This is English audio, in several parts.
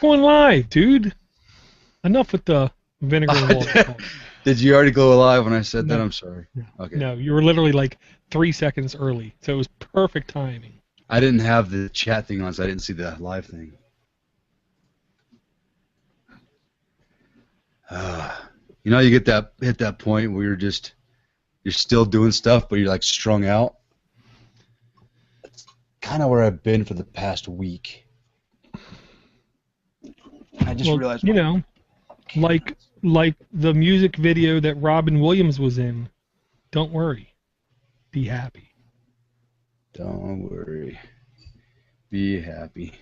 Going live, dude. Enough with the vinegar and water. Did you already go live when I said that? No. I'm sorry. Okay. No, you were literally like 3 seconds early, so it was perfect timing. I didn't have the chat thing on, so I didn't see the live thing. You know, you hit that point where you're still doing stuff, but you're like strung out. That's kind of where I've been for the past week. I just realized. You know, like the music video that Robin Williams was in. Don't worry, be happy. Don't worry, be happy.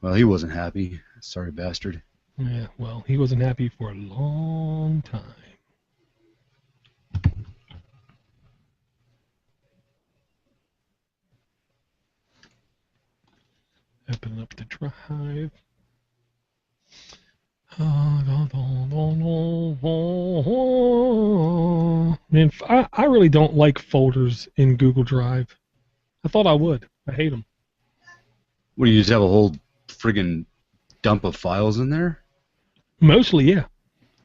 Well, he wasn't happy. Sorry, bastard. Yeah, well, he wasn't happy for a long time. Open up the drive. Man, I really don't like folders in Google Drive. I thought I would. I hate them. What do you just have a whole friggin' dump of files in there? Mostly, yeah.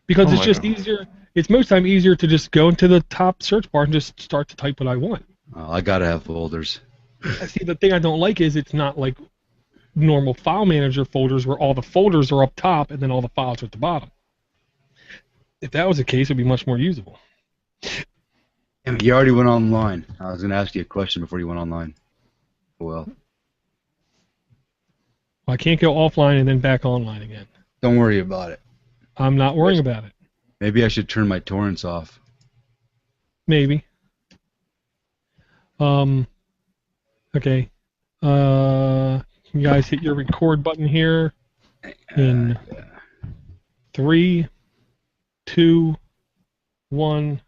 Because it's just easier. It's most time easier to just go into the top search bar and just start to type what I want. Oh, I gotta have folders. See, the thing I don't like is it's not like normal file manager folders where all the folders are up top and then all the files are at the bottom. If that was the case, it would be much more usable. You already went online. I was going to ask you a question before you went online. Well, I can't go offline and then back online again. don't worry about it. I'm not worrying about it. Maybe I should turn my torrents off. Maybe. Okay. You guys hit your record button here in 3, 2, 1,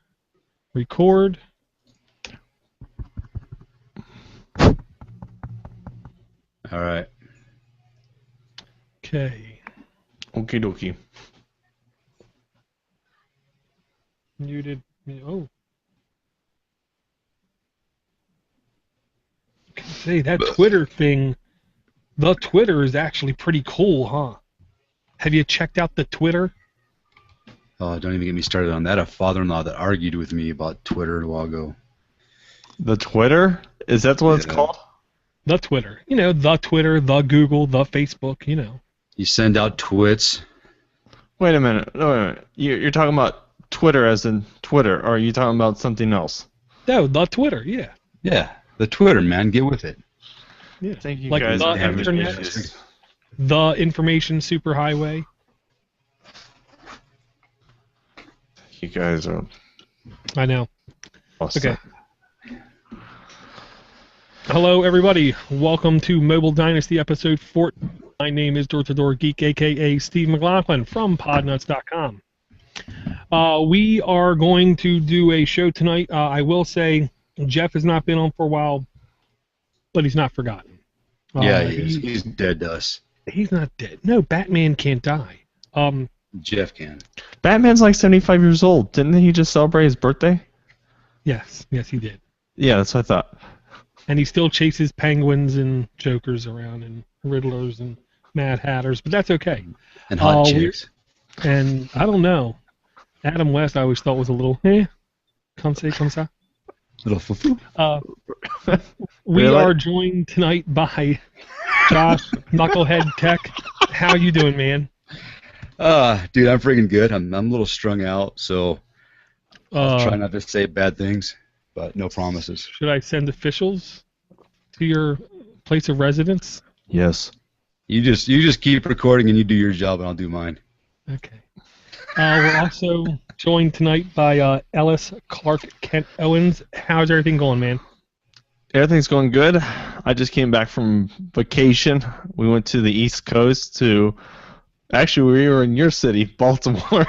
record. All right. Okay. Okie dokie. Muted. Oh. Say that Twitter thing. The Twitter is actually pretty cool, huh? Have you checked out the Twitter? Oh, don't even get me started on that. A father-in-law that argued with me about Twitter a while ago. The Twitter? Is that what it's called? The Twitter. You know, the Twitter, the Google, the Facebook, you know. You send out twits. Wait a minute. No, wait a minute. You're talking about Twitter as in Twitter, or are you talking about something else? No, the Twitter, yeah. Yeah, the Twitter, man. Get with it. Yeah. Thank you Like guys. the internet, the information superhighway. You guys are. I know. Awesome. Okay. Hello, everybody. Welcome to Mobile Dynasty episode 4. My name is DoorToDoorGeek, a.k.a. Steve McLaughlin from podnuts.com. We are going to do a show tonight. I will say Jeff has not been on for a while, but he's not forgotten. Yeah, he is. He's dead to us. He's not dead. No, Batman can't die. Jeff can. Batman's like 75 years old. Didn't he just celebrate his birthday? Yes, he did. Yeah, that's what I thought. And he still chases penguins and jokers around and riddlers and mad hatters, but that's okay. And hot chicks. And I don't know. Adam West I always thought was a little, comme ça. Little foo-foo. We Really? are joined tonight by Josh, KnuckleHeadTech. How you doing, man? Dude, I'm freaking good. I'm a little strung out, so I'll try not to say bad things, but no promises. Should I send officials to your place of residence? Yes. You just keep recording and you do your job and I'll do mine. Okay. We're also joined tonight by Ellis, Clark, Kent, Owens. How's everything going, man? Everything's going good. I just came back from vacation. We went to the East Coast to... Actually, we were in your city, Baltimore.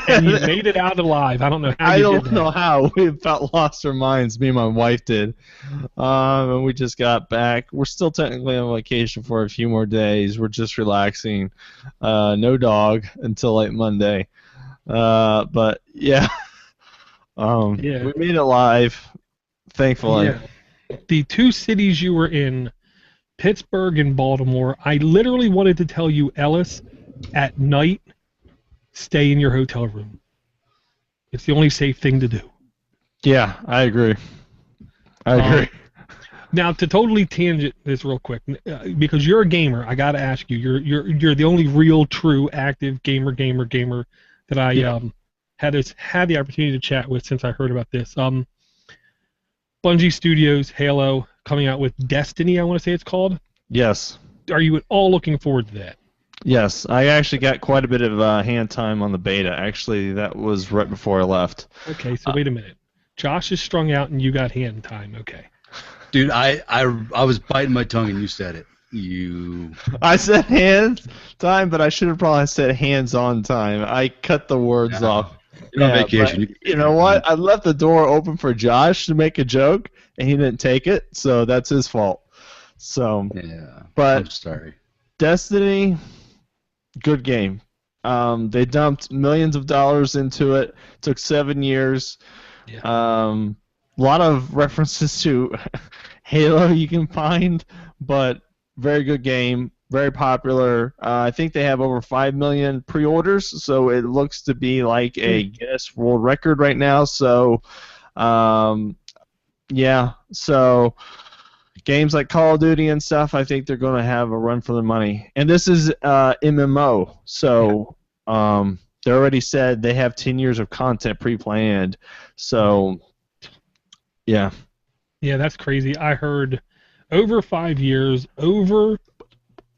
And you made it out alive. I don't know how I you don't did know that. how. We about lost our minds. Me and my wife did. And we just got back. We're still technically on vacation for a few more days. We're just relaxing. No dog until like Monday. But yeah. We made it live. Thankfully. Yeah. The two cities you were in Pittsburgh and Baltimore. I literally wanted to tell you, Ellis, at night, stay in your hotel room. It's the only safe thing to do. Yeah, I agree. I agree. Now, to totally tangent this real quick, because you're a gamer, I got to ask you. You're the only real, true, active gamer that I had the opportunity to chat with since I heard about this. Bungie Studios, Halo, coming out with Destiny, I want to say it's called. Yes. Are you at all looking forward to that? Yes, I actually got quite a bit of hand time on the beta. Actually, that was right before I left. Okay, so wait a minute. Josh is strung out and you got hand time. Okay. Dude, I was biting my tongue and you said it. I said hand time, but I should have probably said hands-on time. I cut the words off. You're on vacation. You know what? I left the door open for Josh to make a joke, and he didn't take it, so that's his fault. So, yeah, but I'm sorry. Destiny, good game. They dumped millions of dollars into it. Took 7 years. Yeah. A lot of references to Halo you can find, but very good game, very popular. I think they have over 5 million pre-orders, so it looks to be like a Guinness World Record right now. So, yeah. So, games like Call of Duty and stuff, I think they're going to have a run for their money. And this is MMO, so they already said they have 10 years of content pre-planned. So, yeah. Yeah, that's crazy. I heard over 5 years, over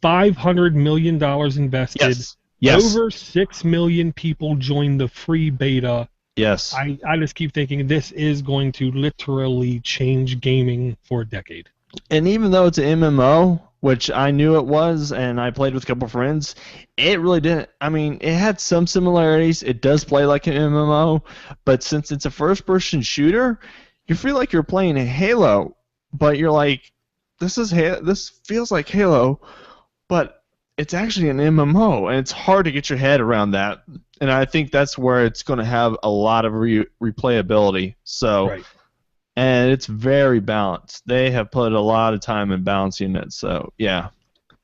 $500 million invested. Yes. Over 6 million people joined the free beta. Yes. I just keep thinking this is going to literally change gaming for a decade. And even though it's an MMO, which I knew it was, and I played with a couple friends, it really didn't. I mean, it had some similarities. It does play like an MMO, but since it's a first-person shooter, you feel like you're playing a Halo, but you're like, this feels like Halo, but it's actually an MMO, and it's hard to get your head around that. And I think that's where it's going to have a lot of replayability. So, Right. And it's very balanced. They have put a lot of time in balancing it. So, yeah.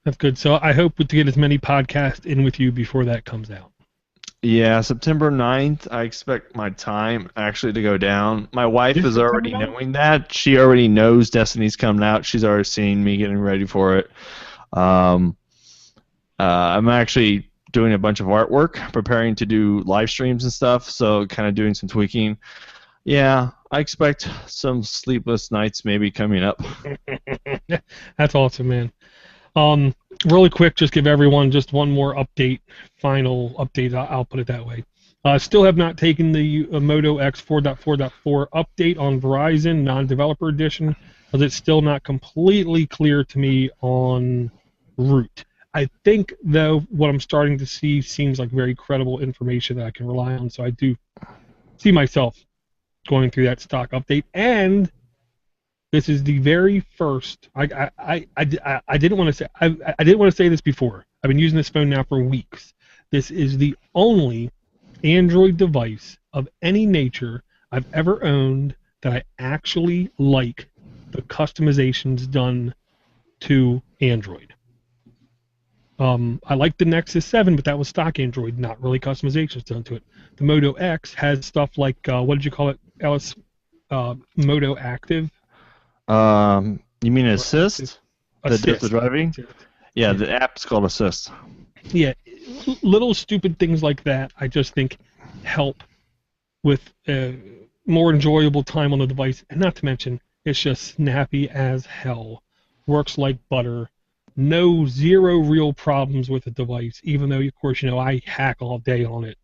That's good. So I hope to get as many podcasts in with you before that comes out. Yeah, September 9th, I expect my time actually to go down. My wife is already knowing that. She already knows Destiny's coming out. She's already seen me getting ready for it. I'm actually doing a bunch of artwork, preparing to do live streams and stuff, so kind of doing some tweaking. Yeah, I expect some sleepless nights maybe coming up. That's awesome, man. Really quick, just give everyone just one more update, final update, I'll put it that way. Still have not taken the Moto X 4.4.4 update on Verizon, non-developer edition, because it's still not completely clear to me on route. I think, though, what I'm starting to see seems like very credible information that I can rely on, so I do see myself going through that stock update. And this is the very first. I didn't want to say. I didn't want to say this before. I've been using this phone now for weeks. This is the only Android device of any nature I've ever owned that I actually like the customizations done to Android. I like the Nexus 7, but that was stock Android, not really customizations done to it. The Moto X has stuff like, what did you call it, Ellis? Moto Active? You mean Assist? Assist. The driving? Yeah, the app's called Assist. Yeah, little stupid things like that I just think help with more enjoyable time on the device. And not to mention, it's just snappy as hell. Works like butter. Zero real problems with the device, even though, of course, I hack all day on it.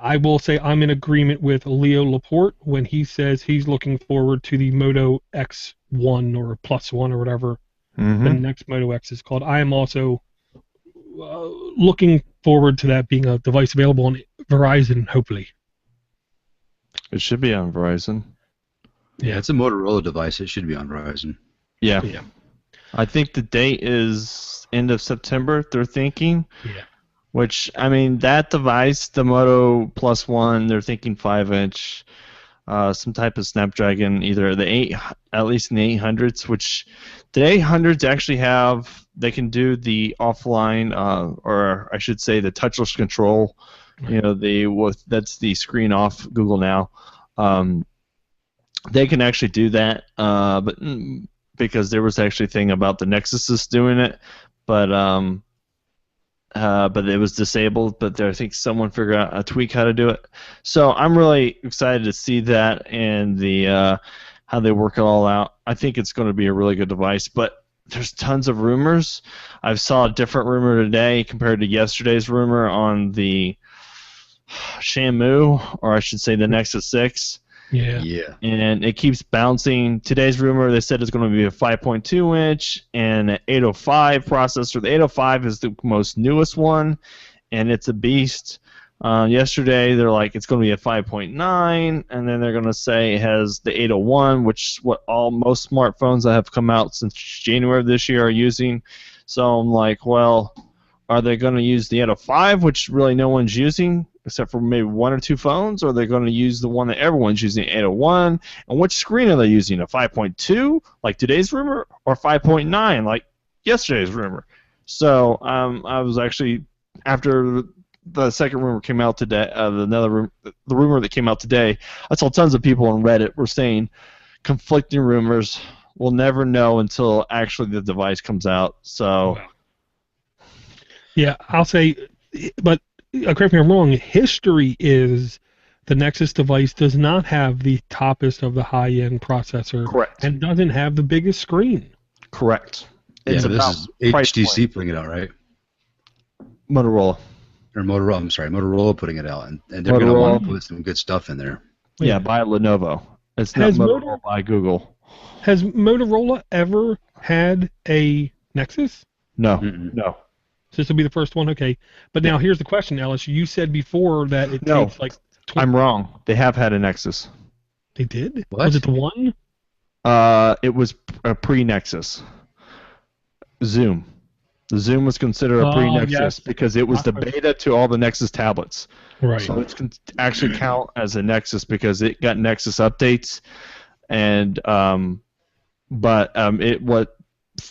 I will say I'm in agreement with Leo Laporte when he says he's looking forward to the Moto X1 or Plus One or whatever the next Moto X is called. I am also looking forward to that being a device available on Verizon, hopefully. It should be on Verizon. Yeah, it's a Motorola device. It should be on Verizon. Yeah. I think the date is end of September, they're thinking. Yeah. Which, I mean, that device, the Moto Plus One, they're thinking 5-inch. some type of Snapdragon, either at least in the 800s, which the 800s actually they can do the offline, or I should say the touchless control. That's the screen off Google Now. They can actually do that, but because there was actually a thing about the Nexuses doing it, but it was disabled. But I think someone figured out a tweak how to do it. So I'm really excited to see that and the how they work it all out. I think it's going to be a really good device, but there's tons of rumors. I saw a different rumor today compared to yesterday's rumor on the Shamu, or I should say the Nexus 6. Yeah. And it keeps bouncing. Today's rumor, they said it's going to be a 5.2-inch and an 805 processor. The 805 is the most newest one, and it's a beast. Yesterday, they're like, it's going to be a 5.9, and then they're going to say it has the 801, which is what most smartphones that have come out since January of this year are using. So I'm like, well, are they going to use the 805, which really no one's using, except for maybe one or two phones, or are they going to use the one that everyone's using, 801? And which screen are they using, a 5.2, like today's rumor, or 5.9, like yesterday's rumor? So I was actually, after the second rumor came out today, the rumor that came out today, I saw tons of people on Reddit were saying conflicting rumors. We'll never know until actually the device comes out. So, yeah, I'll say, but correct me if I'm wrong. History is the Nexus device does not have the toppest of the high-end processor. Correct. And doesn't have the biggest screen. Correct. This is HTC putting it out, right? Motorola. Or Motorola, I'm sorry, Motorola putting it out, and they're going to want to put some good stuff in there. Yeah, by Lenovo. It's not Motorola by Google. Has Motorola ever had a Nexus? No. No. So this will be the first one? Okay. But now here's the question, Ellis. You said before that it takes like... I'm wrong. They have had a Nexus. They did? What? Was it the one? It was a pre-Nexus. Zoom. The Zoom was considered a pre-Nexus because it was the beta to all the Nexus tablets. Right. So it's actually count as a Nexus because it got Nexus updates, and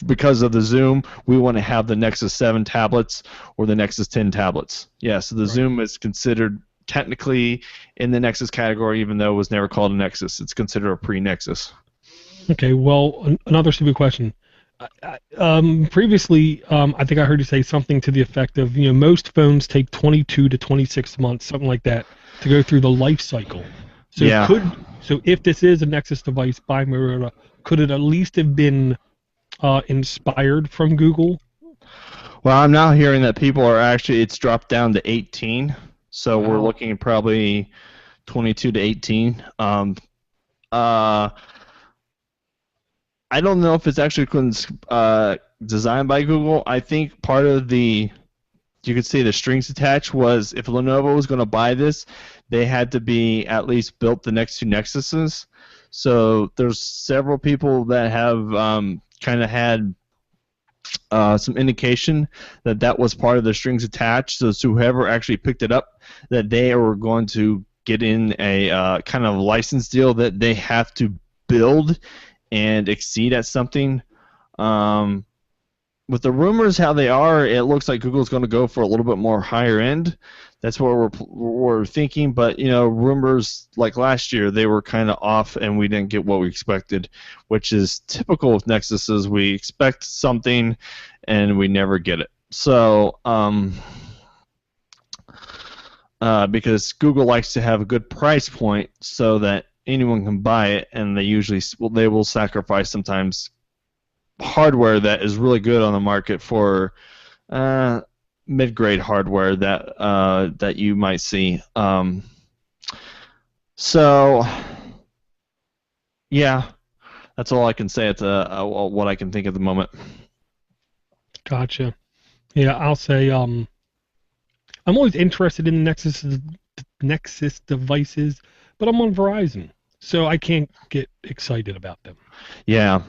because of the Zoom, we want to have the Nexus 7 tablets or the Nexus 10 tablets. Yeah, so the Zoom is considered technically in the Nexus category, even though it was never called a Nexus. It's considered a pre-Nexus. Okay, well, another stupid question. Previously, I think I heard you say something to the effect of, most phones take 22 to 26 months, something like that, to go through the life cycle. So so if this is a Nexus device by Motorola, could it at least have been inspired from Google? Well, I'm now hearing that people are actually, it's dropped down to 18, so we're looking at probably 22 to 18. I don't know if it's actually designed by Google. I think part of you could say the strings attached was if Lenovo was going to buy this, they had to be at least built the next two Nexuses. So there's several people that have kind of had some indication that was part of the strings attached. So whoever actually picked it up, that they were going to get in a kind of license deal that they have to build and exceed at something. With the rumors how they are, it looks like Google's going to go for a little bit more higher end. That's what we're thinking. But rumors like last year, they were kind of off, and we didn't get what we expected, which is typical of Nexuses. We expect something, and we never get it. So, because Google likes to have a good price point so that anyone can buy it, and they will sacrifice sometimes hardware that is really good on the market for mid-grade hardware that you might see. So yeah, that's all I can say. It's what I can think at the moment. Gotcha. Yeah, I'll say I'm always interested in Nexus devices, but I'm on Verizon, so I can't get excited about them. Yeah,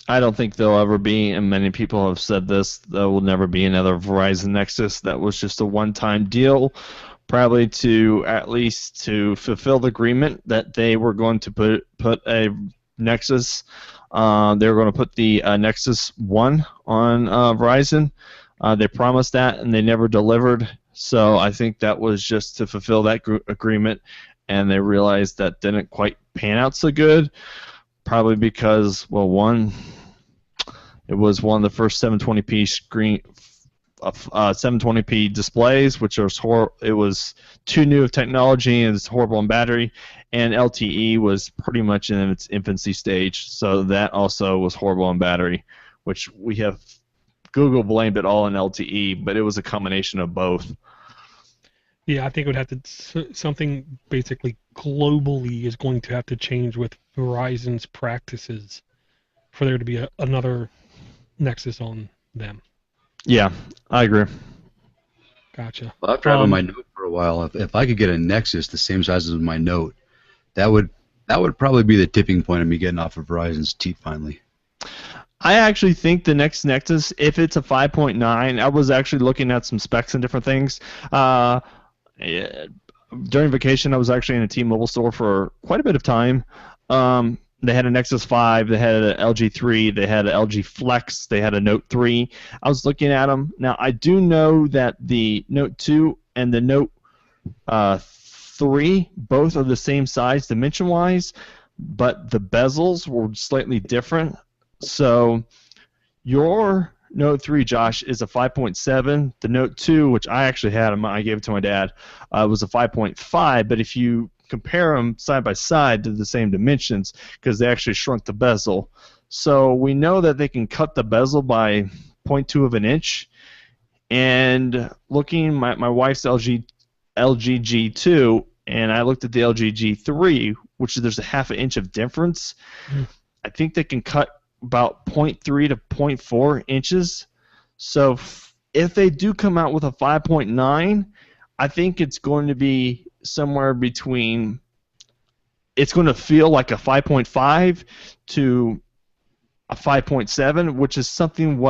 I don't think there'll ever be, and many people have said this, there will never be another Verizon Nexus. That was just a one-time deal probably to at least to fulfill the agreement that they were going to put a Nexus. They were going to put the Nexus 1 on Verizon. They promised that, and they never delivered. So I think that was just to fulfill that agreement, and they realized that didn't quite pan out so good. Probably because, well, one, it was one of the first 720p screen. 720p displays, which was it was too new of technology and it's horrible on battery, and LTE was pretty much in its infancy stage, so that also was horrible on battery, which we have Google blamed it all on LTE, but it was a combination of both. Yeah, I think it would have to something basically globally is going to have to change with Verizon's practices for there to be another Nexus on them. Yeah, I agree. Gotcha. Well, after having my Note for a while, if I could get a Nexus the same size as my Note, that would probably be the tipping point of me getting off of Verizon's teat finally. I actually think the next Nexus, if it's a 5.9, I was actually looking at some specs and different things. During vacation, I was actually in a T-Mobile store for quite a bit of time. They had a Nexus 5, they had an LG 3, they had an LG Flex, they had a Note 3. I was looking at them. Now, I do know that the Note 2 and the Note 3 both are the same size dimension-wise, but the bezels were slightly different. So your Note 3, Josh, is a 5.7. The Note 2, which I actually had, I gave it to my dad, was a 5.5, but if you compare them side by side to the same dimensions, because they actually shrunk the bezel. So we know that they can cut the bezel by 0.2 of an inch. And looking my wife's LG G2, and I looked at the LG G3, which there's a half an inch of difference. I think they can cut about 0.3 to 0.4 inches. So if they do come out with a 5.9, I think it's going to be somewhere between, it's going to feel like a 5.5 to a 5.7, which is something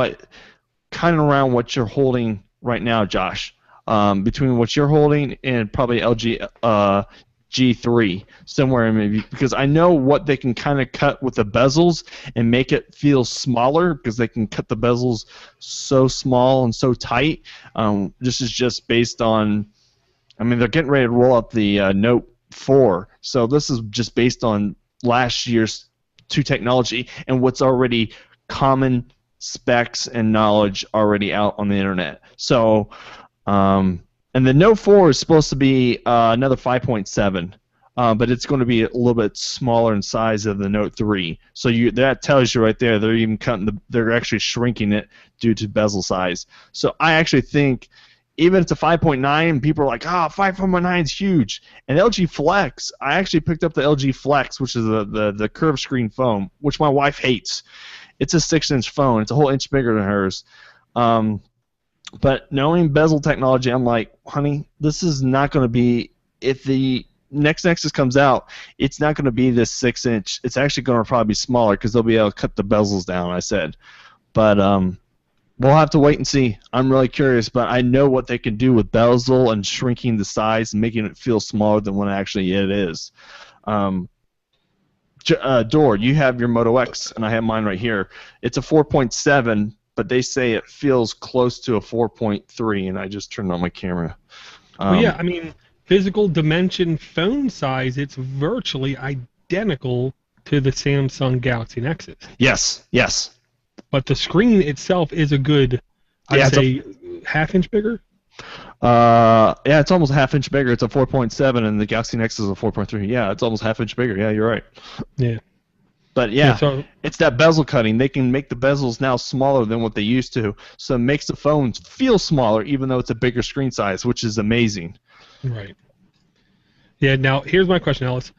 kind of around what you're holding right now, Josh. Between what you're holding and probably LG G3, somewhere in maybe, because I know what they can kind of cut with the bezels and make it feel smaller, because they can cut the bezels so small and so tight. This is just based on, I mean, they're getting ready to roll out the Note 4, so this is just based on last year's 2 technology and what's already common specs and knowledge already out on the internet. So, and the Note 4 is supposed to be another 5.7, but it's going to be a little bit smaller in size of the Note 3. So that tells you right there they're actually shrinking it due to bezel size. So I actually think, even if it's a 5.9, people are like, 5.9 is huge. And LG Flex, I actually picked up the LG Flex, which is the curved screen phone, which my wife hates. It's a 6-inch phone. It's a whole inch bigger than hers. But knowing bezel technology, I'm like, honey, this is not going to be, if the next Nexus comes out, it's not going to be this 6-inch. It's actually going to probably be smaller because they'll be able to cut the bezels down, I said. But we'll have to wait and see. I'm really curious, but I know what they can do with bezel and shrinking the size and making it feel smaller than what actually it is. Door, you have your Moto X, and I have mine right here. It's a 4.7, but they say it feels close to a 4.3, and I just turned on my camera. Well, yeah, I mean, physical dimension phone size, it's virtually identical to the Samsung Galaxy Nexus. Yes. But the screen itself is a good, I'd say, half-inch bigger? Yeah, it's almost a half-inch bigger. It's a 4.7, and the Galaxy Nexus is a 4.3. Yeah, it's almost half-inch bigger. Yeah, you're right. Yeah. But so it's that bezel cutting. They can make the bezels now smaller than what they used to, so it makes the phones feel smaller, even though it's a bigger screen size, which is amazing. Right. Yeah, now, here's my question, Ellis.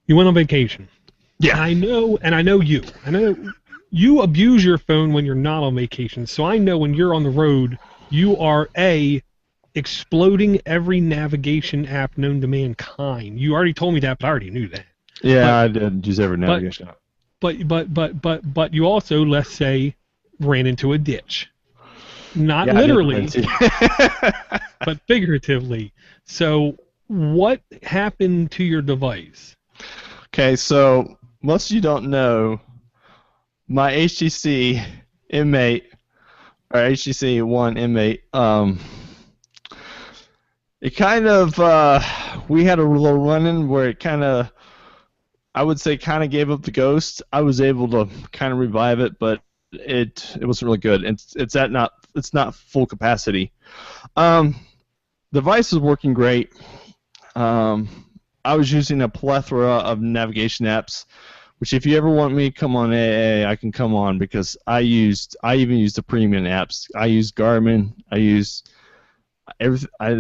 You went on vacation. Yeah. I know you. I know you abuse your phone when you're not on vacation, so I know when you're on the road, you are, exploding every navigation app known to mankind. You already told me that, but I already knew that. Yeah, I did use every navigation app. But you also, let's say, ran into a ditch. not literally, but figuratively. So what happened to your device? Okay, so most of you don't know, my HTC inmate, or HTC One inmate, it kind of, we had a little run-in where it kind of, I would say, kind of gave up the ghost. I was able to kind of revive it, but it wasn't really good. It's not full capacity. The device is working great. I was using a plethora of navigation apps, which if you ever want me to come on AA, I can come on, because I even used the premium apps. I used Garmin. I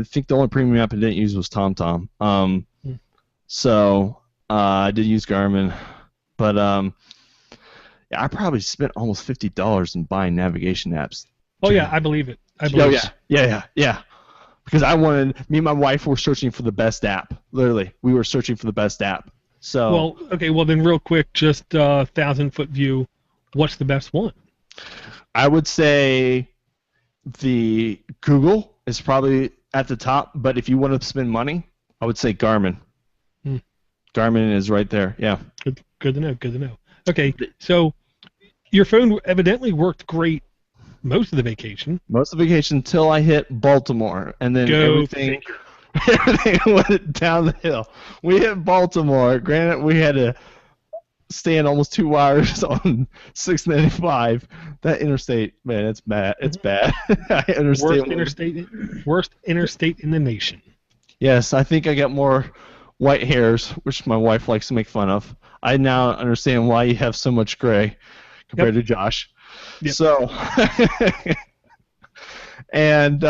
think the only premium app I didn't use was TomTom. So I did use Garmin, but yeah, I probably spent almost $50 in buying navigation apps. Oh yeah, I believe it. Yeah. Because me and my wife were searching for the best app. Literally, we were searching for the best app. So. Well, then real quick, just 1,000-foot view. What's the best one? I would say the Google is probably at the top, but if you want to spend money, I would say Garmin. Garmin is right there. Yeah. Good to know. Okay, so your phone evidently worked great most of the vacation. Most of the vacation until I hit Baltimore, and then everything went down the hill. We hit Baltimore. Granted, we had to stand almost 2 hours on 695. That interstate, man, it's bad. It's bad. I understand. Worst interstate in the nation. Yes, I think I got more white hairs, which my wife likes to make fun of. I now understand why you have so much gray compared to Josh. Yep. So, and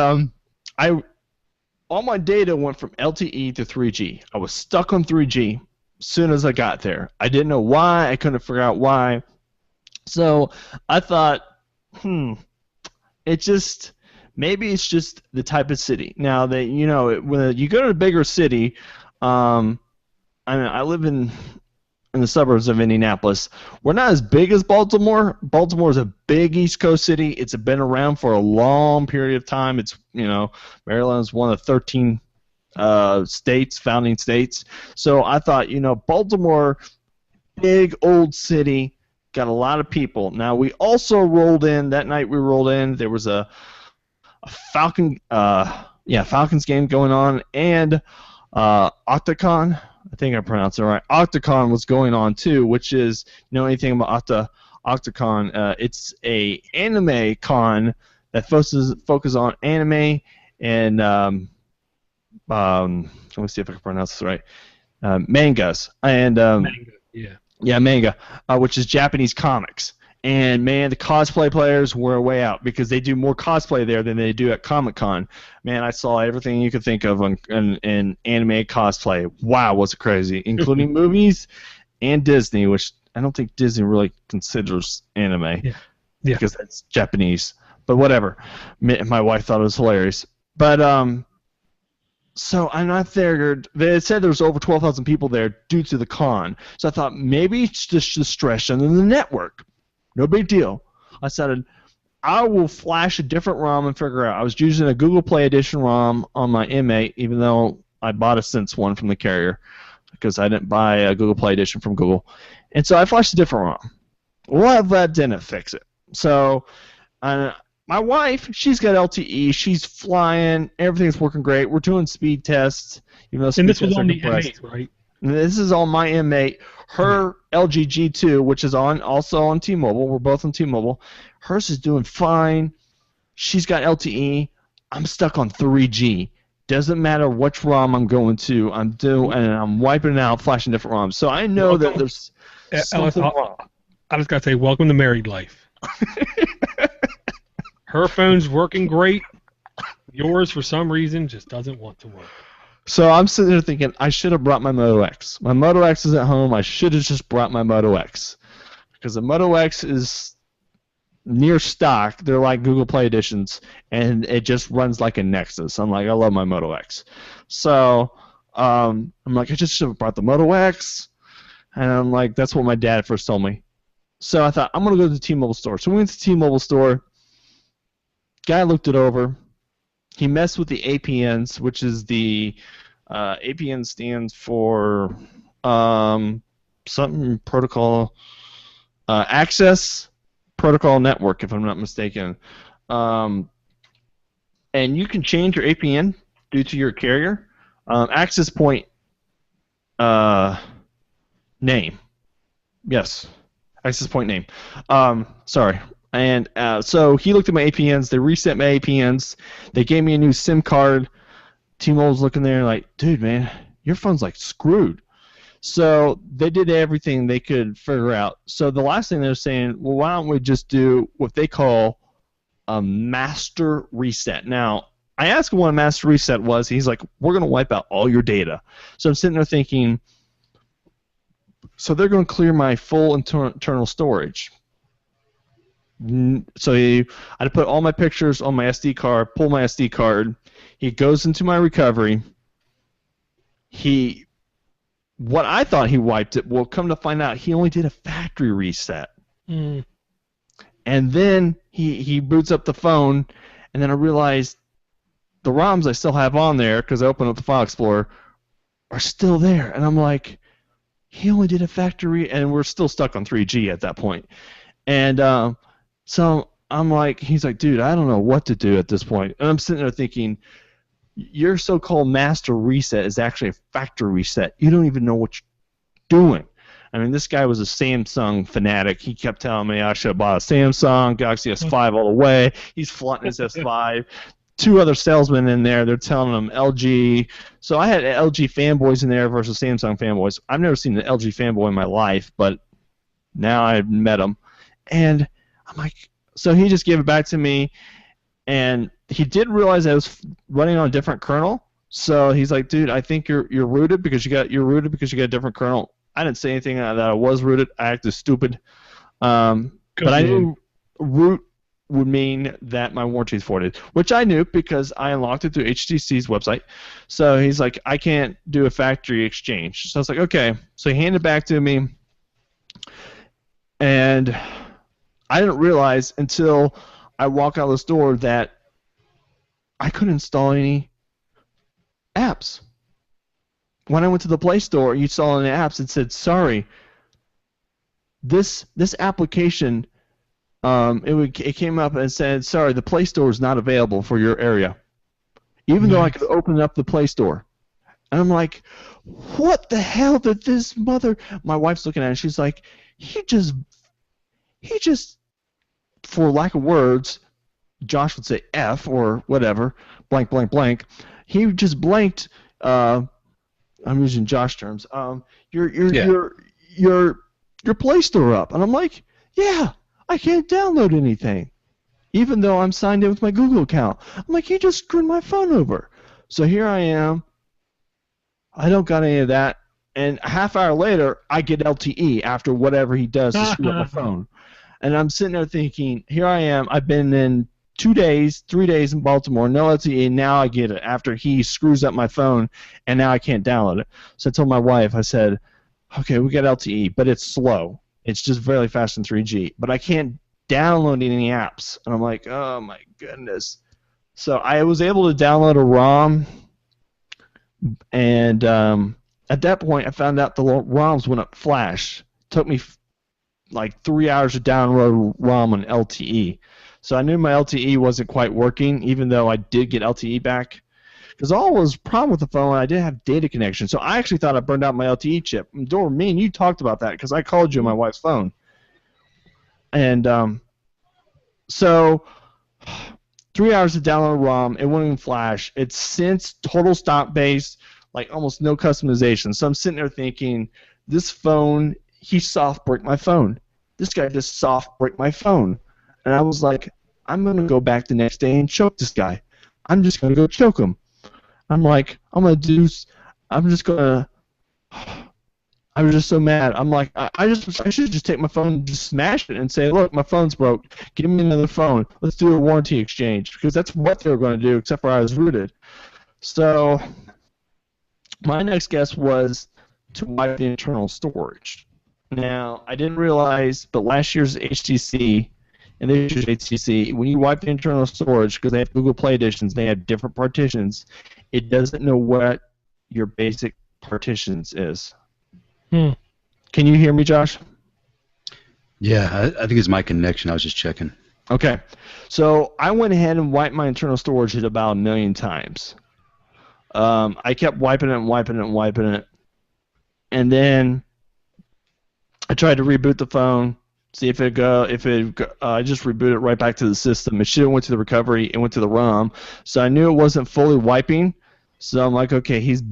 all my data went from LTE to 3G. I was stuck on 3G as soon as I got there. I didn't know why. I couldn't figure out why. So I thought, maybe it's just the type of city. Now that when you go to a bigger city, I live in the suburbs of Indianapolis. We're not as big as Baltimore. Baltimore is a big East Coast city. It's been around for a long period of time. It's Maryland is one of the 13 founding states. So I thought, Baltimore, big old city, got a lot of people. Now we also rolled in that night. There was a Falcons game going on, and Octacon. I think I pronounced it right. Octacon was going on too, which is, anything about Octacon? It's a anime con that focuses on anime and let me see if I can pronounce this right. Mangas and manga, which is Japanese comics. And man, the cosplay players were way out because they do more cosplay there than they do at Comic-Con. Man, I saw everything you could think of in anime cosplay. Wow, was it crazy, including movies and Disney, which I don't think Disney really considers anime because that's Japanese. But whatever. My wife thought it was hilarious. But so I figured they said there was over 12,000 people there due to the con. So I thought maybe it's just distraction in the network. No big deal. I said, I will flash a different ROM and figure out. I was using a Google Play Edition ROM on my M8, even though I bought a Sense one from the carrier because I didn't buy a Google Play Edition from Google. And so I flashed a different ROM. Well, that didn't fix it. So my wife, she's got LTE. She's flying. Everything's working great. We're doing speed tests. Even though and this was on the M8, right? And this is on my M8. Her LG G2, which is also on T-Mobile. We're both on T-Mobile. Hers is doing fine. She's got LTE. I'm stuck on 3G. Doesn't matter which ROM I'm going to. I'm wiping it out, flashing different ROMs. So I know that there's something wrong. I just got to say, welcome to married life. Her phone's working great. Yours, for some reason, just doesn't want to work. So I'm sitting there thinking, I should have brought my Moto X. My Moto X is at home. I should have just brought my Moto X. Because the Moto X is near stock. They're like Google Play Editions, and it just runs like a Nexus. I'm like, I love my Moto X. So I'm like, I just should have brought the Moto X. And I'm like, that's what my dad first told me. So I thought, I'm going to go to the T-Mobile store. So we went to the T-Mobile store. Guy looked it over. He messed with the APNs, which is the APN stands for something protocol access protocol network, if I'm not mistaken. And you can change your APN due to your carrier. Access point name. Yes. Access point name. Sorry. And so he looked at my APNs. They reset my APNs. They gave me a new SIM card. T-Mobile's looking there like, dude, man, your phone's like screwed. So they did everything they could figure out. So the last thing they're saying, well, why don't we just do what they call a master reset? Now, I asked him what a master reset was. He's like, we're going to wipe out all your data. So I'm sitting there thinking, so they're going to clear my full internal storage. So I put all my pictures on my SD card, pull my SD card. He goes into my recovery. What I thought he wiped it, well, come to find out, he only did a factory reset. Mm. And then he boots up the phone, and then I realized the ROMs I still have on there, because I opened up the File Explorer, are still there. And I'm like, he only did a factory, and we're still stuck on 3G at that point. And so I'm like, he's like, dude, I don't know what to do at this point. And I'm sitting there thinking, your so-called master reset is actually a factory reset. You don't even know what you're doing. I mean, this guy was a Samsung fanatic. He kept telling me I should have bought a Samsung, Galaxy S5 all the way. He's flaunting his S5. Two other salesmen in there, they're telling him LG. So I had LG fanboys in there versus Samsung fanboys. I've never seen an LG fanboy in my life, but now I've met him. And I'm like, so he just gave it back to me, and he did realize I was running on a different kernel. So he's like, dude, I think you're rooted because you got a different kernel. I didn't say anything that I was rooted. I acted stupid. But I knew root would mean that my warranty is voided, which I knew because I unlocked it through HTC's website. So he's like, I can't do a factory exchange. So I was like, okay. So he handed it back to me, and I didn't realize until I walk out the store that I couldn't install any apps. When I went to the Play Store, you saw in the apps, it said, sorry, this application, it came up and said, sorry, the Play Store is not available for your area. Even though I could open up the Play Store. And I'm like, what the hell did this mother... My wife's looking at it, and she's like, he just, for lack of words, Josh would say F or whatever, blank, blank, blank. He just blanked. I'm using Josh terms. Your Play Store up, and I'm like, yeah, I can't download anything, even though I'm signed in with my Google account. I'm like, he just screwed my phone over. So here I am. I don't got any of that, and a half hour later, I get LTE after whatever he does to screw up my phone. And I'm sitting there thinking, here I am. I've been in 3 days in Baltimore, no LTE, now I get it after he screws up my phone, and now I can't download it. So I told my wife, I said, okay, we got LTE, but it's slow. It's just very fast in 3G, but I can't download any apps. And I'm like, oh my goodness. So I was able to download a ROM, and at that point I found out the ROMs went up flash. It took me like 3 hours to download ROM on LTE. So I knew my LTE wasn't quite working, even though I did get LTE back. Because all was problem with the phone, I didn't have data connection. So I actually thought I burned out my LTE chip. Dor, me and you talked about that because I called you on my wife's phone. And so 3 hours to download ROM, it wouldn't even flash. It's since total stop-based, like almost no customization. So I'm sitting there thinking, this phone, he soft-bricked my phone. This guy just soft-bricked my phone. And I was like, I'm going to go back the next day and choke this guy. I'm just going to go choke him. I'm like, I was just so mad. I'm like, I should just take my phone and just smash it and say, look, my phone's broke. Give me another phone. Let's do a warranty exchange. Because that's what they were going to do, except for I was rooted. So my next guess was to wipe the internal storage. Now, I didn't realize, but last year's HTC and they use HTC. When you wipe the internal storage, because they have Google Play editions, they have different partitions. It doesn't know what your basic partitions is. Can you hear me, Josh? Yeah, I think it's my connection. I was just checking. Okay. So I went ahead and wiped my internal storage at about 1,000,000 times. I kept wiping it. And then I tried to reboot the phone, see if it go. I just rebooted it right back to the system. It should have went to the recovery and went to the ROM. So I knew it wasn't fully wiping. So I'm like, okay, he's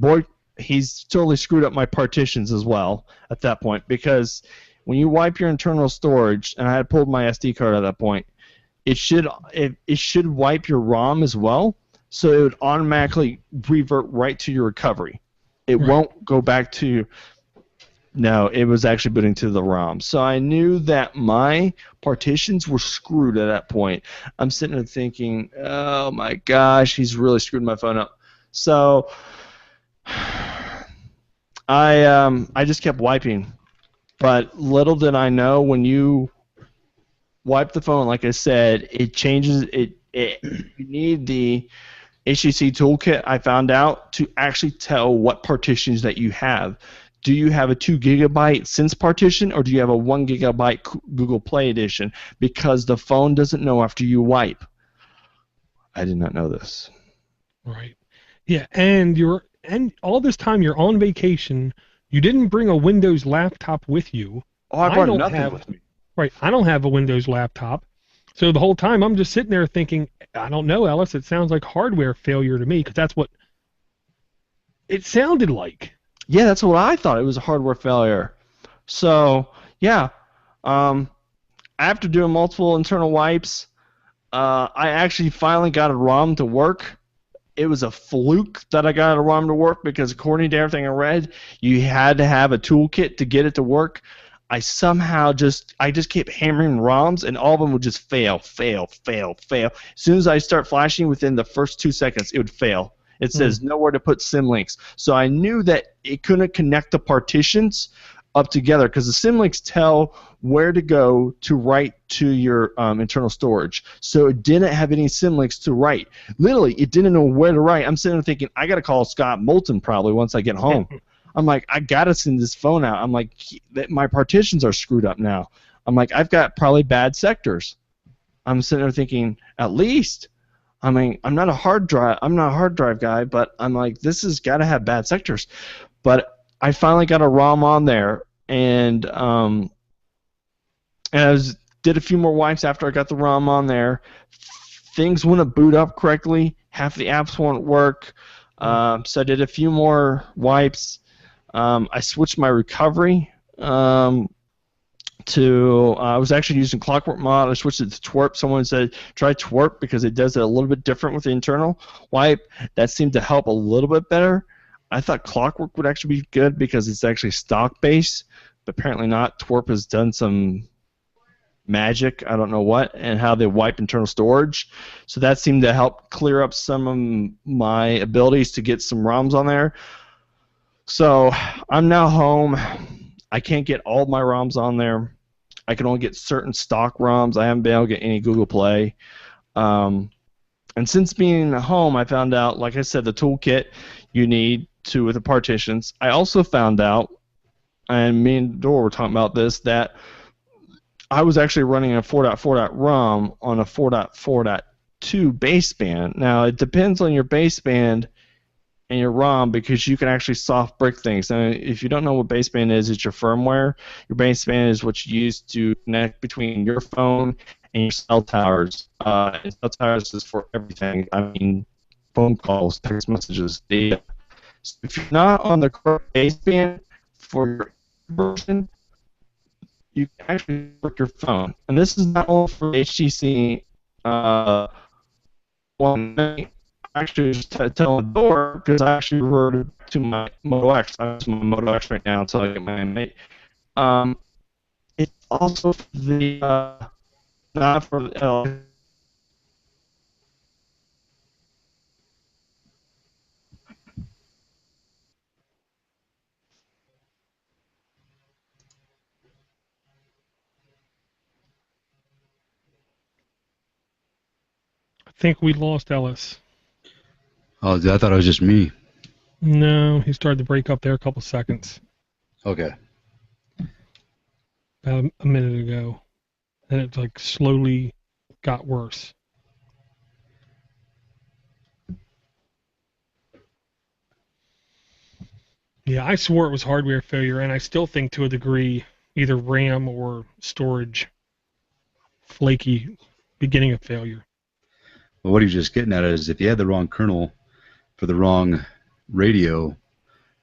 totally screwed up my partitions as well at that point, because when you wipe your internal storage, and I had pulled my SD card at that point, it should wipe your ROM as well, so it would automatically revert right to your recovery. It won't go back to. No, it was actually booting to the ROM. So I knew that my partitions were screwed at that point. I'm sitting there thinking, oh my gosh, he's really screwed my phone up. So I just kept wiping. But little did I know, when you wipe the phone, like I said, it changes. You need the HTC toolkit, I found out, to actually tell what partitions that you have. Do you have a 2 GB Sense partition, or do you have a 1 GB Google Play edition? Because the phone doesn't know after you wipe. I did not know this. Right. Yeah, and all this time you're on vacation. You didn't bring a Windows laptop with you. Oh, I brought nothing with me. Right. I don't have a Windows laptop. So the whole time I'm just sitting there thinking, I don't know, Ellis, it sounds like hardware failure to me, because that's what it sounded like. Yeah, that's what I thought. It was a hardware failure. So, yeah. After doing multiple internal wipes, I actually finally got a ROM to work. It was a fluke that I got a ROM to work, because according to everything I read, you had to have a toolkit to get it to work. I just kept hammering ROMs, and all of them would just fail. As soon as I start flashing, within the first 2 seconds, it would fail. It says nowhere to put symlinks. So I knew that it couldn't connect the partitions up together, because the symlinks tell where to go to write to your internal storage. So it didn't have any symlinks to write. Literally, it didn't know where to write. I'm sitting there thinking, I got to call Scott Moulton probably once I get home. I'm like, I got to send this phone out. I'm like, my partitions are screwed up now. I'm like, I've got probably bad sectors. I'm sitting there thinking, at least. I mean, I'm not a hard drive guy, but I'm like, this has got to have bad sectors. But I finally got a ROM on there, and I did a few more wipes after I got the ROM on there. Things wouldn't boot up correctly. Half the apps won't work. So I did a few more wipes. I switched my recovery to I was actually using Clockwork Mod. I switched it to Twerp. Someone said try Twerp because it does it a little bit different with the internal wipe. That seemed to help a little bit better. I thought Clockwork would actually be good because it's actually stock based, but apparently not. Twerp has done some magic, I don't know what, and how they wipe internal storage. So that seemed to help clear up some of my abilities to get some ROMs on there. So I'm now home. I can't get all my ROMs on there. I can only get certain stock ROMs. I haven't been able to get any Google Play. And since being home, I found out, like I said, the toolkit you need to with the partitions. I also found out, and me and Dora were talking about this, that I was actually running a 4.4.ROM on a 4.4.2 baseband. Now, it depends on your baseband and your ROM, because you can actually soft brick things. Now, if you don't know what baseband is, it's your firmware. Your baseband is what you use to connect between your phone and your cell towers. And cell towers is for everything. I mean, phone calls, text messages, data. So if you're not on the correct baseband for your version, you can actually brick your phone. And this is not only for HTC One. Actually just telling the door, because I actually reverted to my Moto X. I'm using my Moto X right now until I get my M8. It's also for the not for the think we lost Ellis. Oh, I thought it was just me. No, he started to break up there a couple seconds. Okay. About a minute ago. And it like slowly got worse. Yeah, I swore it was hardware failure, and I still think to a degree either RAM or storage flaky beginning of failure. Well, what he was just getting at is if you had the wrong kernel for the wrong radio,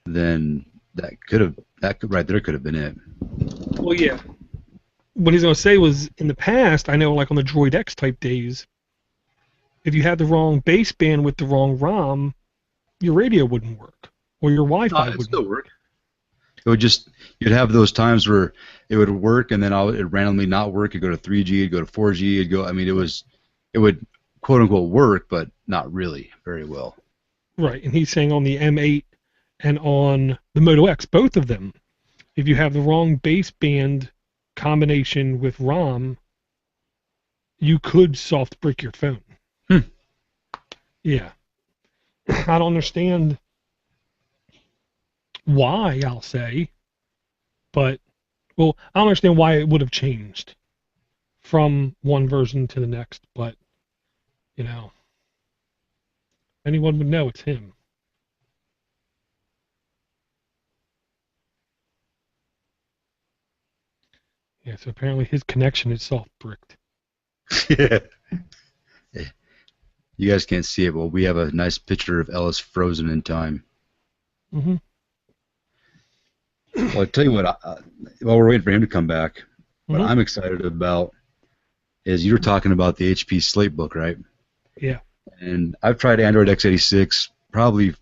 then that right there could have been it. Well, yeah. What he's going to say was, in the past, I know like on the Droid X type days, if you had the wrong baseband with the wrong ROM, your radio wouldn't work. Or your Wi-Fi It'd would still work. It would just, you'd have those times where it would work and then it'd randomly not work. It'd go to 3G, it'd go to 4G, it would quote unquote work, but not really very well. Right, and he's saying on the M8 and on the Moto X, both of them, if you have the wrong baseband combination with ROM, you could soft brick your phone. Yeah. I don't understand why, I'll say, but, well, I don't understand why it would have changed from one version to the next, but, you know, anyone would know it's him. Yeah, so apparently his connection is soft bricked. Yeah. You guys can't see it, but we have a nice picture of Ellis frozen in time. Mm-hmm. Well, I tell you what, while we're waiting for him to come back, what Mhm. I'm excited about is you were talking about the HP Slate book, right? Yeah. And I've tried Android x86 probably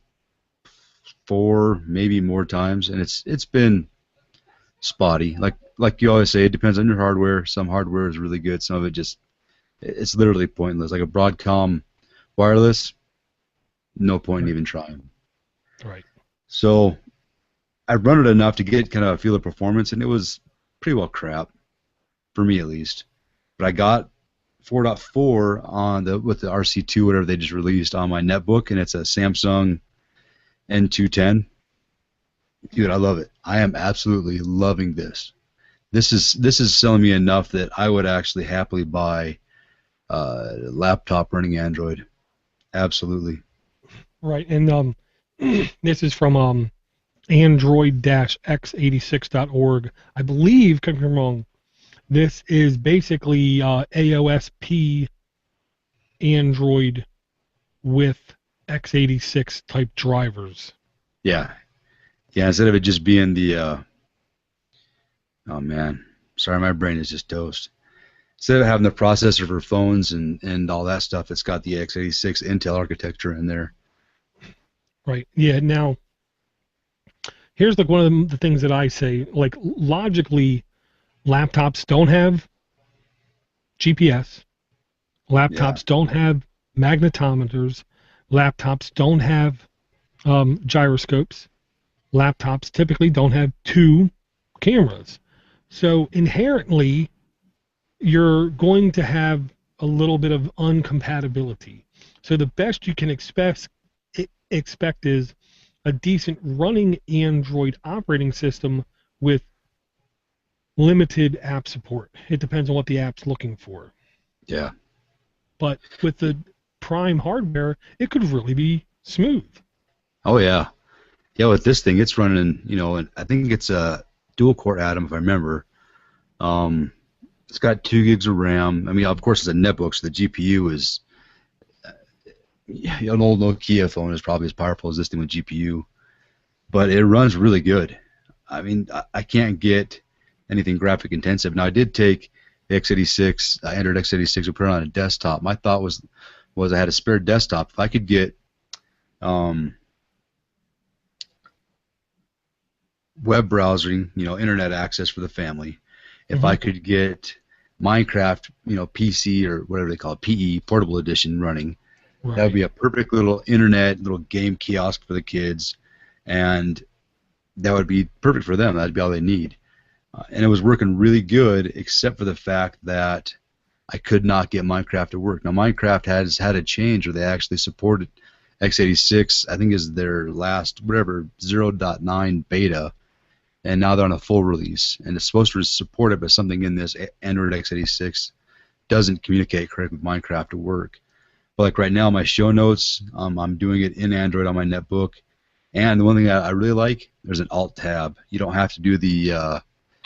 4, maybe more times, and it's been spotty. Like you always say, it depends on your hardware. Some hardware is really good. Some of it it's literally pointless. Like a Broadcom wireless, no point in even trying. Right. So I've run it enough to get kind of a feel of performance, and it was pretty well crap, for me at least. But I got 4.4 with the RC2, whatever they just released on my netbook, and it's a Samsung N210. Dude, I love it. I am absolutely loving this. This is selling me enough that I would actually happily buy a laptop running Android. Absolutely. Right, and this is from Android-x86.org. I believe, correct me if I'm wrong, this is basically AOSP Android with x86 type drivers. Yeah. Yeah, instead of it just being the oh man, sorry, my brain is just toast. Instead of having the processor for phones and all that stuff, it's got the x86 Intel architecture in there. Right. Yeah. Now, here's like one of the things that I say. Like logically, laptops don't have GPS. Laptops don't have magnetometers. Laptops don't have gyroscopes. Laptops typically don't have 2 cameras. So inherently, you're going to have a little bit of uncompatibility. So the best you can expect is a decent running Android operating system with limited app support. It depends on what the app's looking for. Yeah. But with the prime hardware, it could really be smooth. Oh yeah. Yeah, with this thing, it's running, and I think it's a dual-core Atom, if I remember. It's got 2 gigs of RAM. I mean, of course, it's a netbook, so the GPU is an old Nokia phone is probably as powerful as this thing with GPU, but it runs really good. I mean, I can't get anything graphic intensive. Now, I did take the x86, Android x86, and put it on a desktop. My thought was I had a spare desktop. If I could get web browsing, internet access for the family, if I could get Minecraft, PC or whatever they call it, PE, portable edition running, that would be a perfect little little game kiosk for the kids, and that would be perfect for them. That'd be all they need. And it was working really good, except for the fact that I could not get Minecraft to work. Now Minecraft has had a change where they actually supported x86. I think is their last 0.9 beta, and now they're on a full release, and it's supposed to support it, but something in this Android x86 doesn't communicate correctly with Minecraft to work. But like right now, my show notes, I'm doing it in Android on my netbook. And the one thing I really like, there's an Alt tab. You don't have to do the.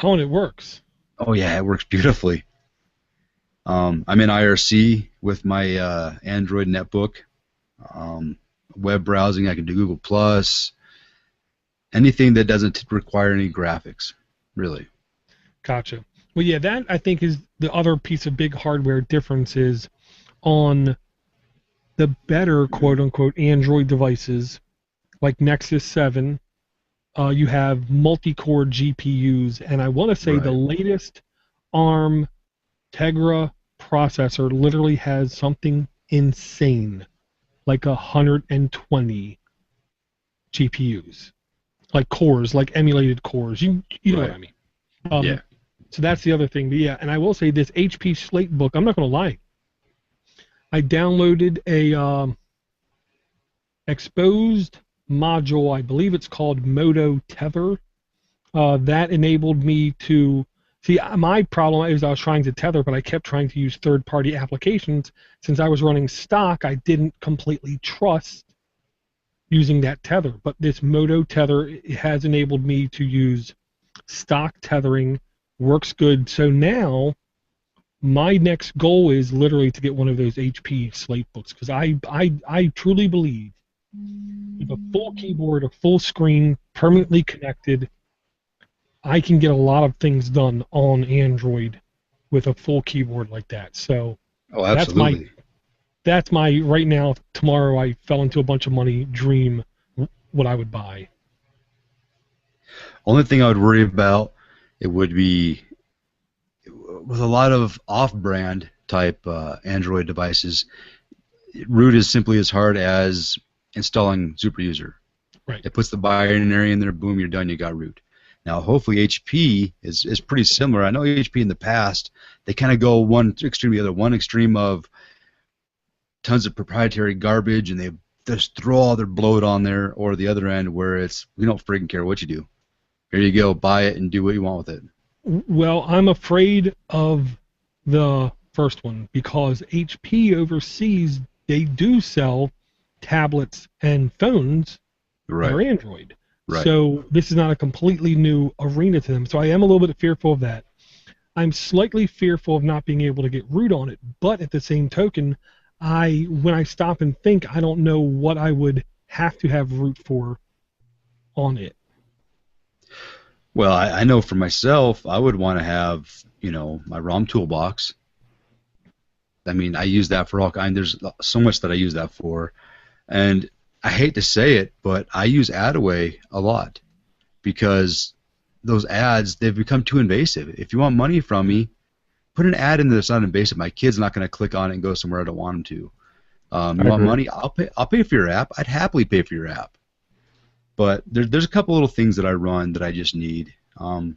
Oh, and it works. Oh yeah, it works beautifully. I'm in IRC with my Android netbook. Web browsing, I can do Google Plus. Anything that doesn't require any graphics, really. Gotcha. Well, yeah, that I think is the other piece of big hardware difference is on the better quote-unquote Android devices like Nexus 7, you have multi-core GPUs, and I want to say the latest ARM Tegra processor literally has something insane, like 120 GPUs, like cores, like emulated cores. You know what I mean? Yeah. So that's the other thing. But yeah, and I will say this HP Slate book, I'm not going to lie. I downloaded a exposed module, I believe it's called Moto Tether. That enabled me to see. My problem is I was trying to tether, but I kept trying to use third-party applications. Since I was running stock, I didn't completely trust using that tether. But this Moto Tether has enabled me to use stock tethering. Works good. So now my next goal is literally to get one of those HP Slate books, because I truly believe with a full keyboard, a full screen, permanently connected, I can get a lot of things done on Android with a full keyboard like that. So absolutely. That's my right now. Tomorrow I fell into a bunch of money dream what I would buy. Only thing I would worry about, it would be with a lot of off-brand type Android devices, root is simply as hard as installing SuperUser. Right. It puts the binary in there, boom, you're done, you got root. Now, hopefully HP is pretty similar. I know HP in the past, they kind of go one extreme to the other. One extreme of tons of proprietary garbage, and they just throw all their bloat on there, or the other end where it's, we don't freaking care what you do. Here you go, buy it and do what you want with it. Well, I'm afraid of the first one because HP overseas, they do sell tablets and phones that are Android. Right. So this is not a completely new arena to them. So I am a little bit fearful of that. I'm slightly fearful of not being able to get root on it, but at the same token, when I stop and think, I don't know what I would have to have root for on it. Well, I know for myself, I would want to have, my ROM toolbox. I mean, I use that for all kinds. There's so much that I use that for. And I hate to say it, but I use Adaway a lot because those ads, they've become too invasive. If you want money from me, put an ad in that's not invasive. My kid's not going to click on it and go somewhere I don't want him to. You want money? I'll pay for your app. I'd happily pay for your app. But there's a couple little things that I run that I just need. There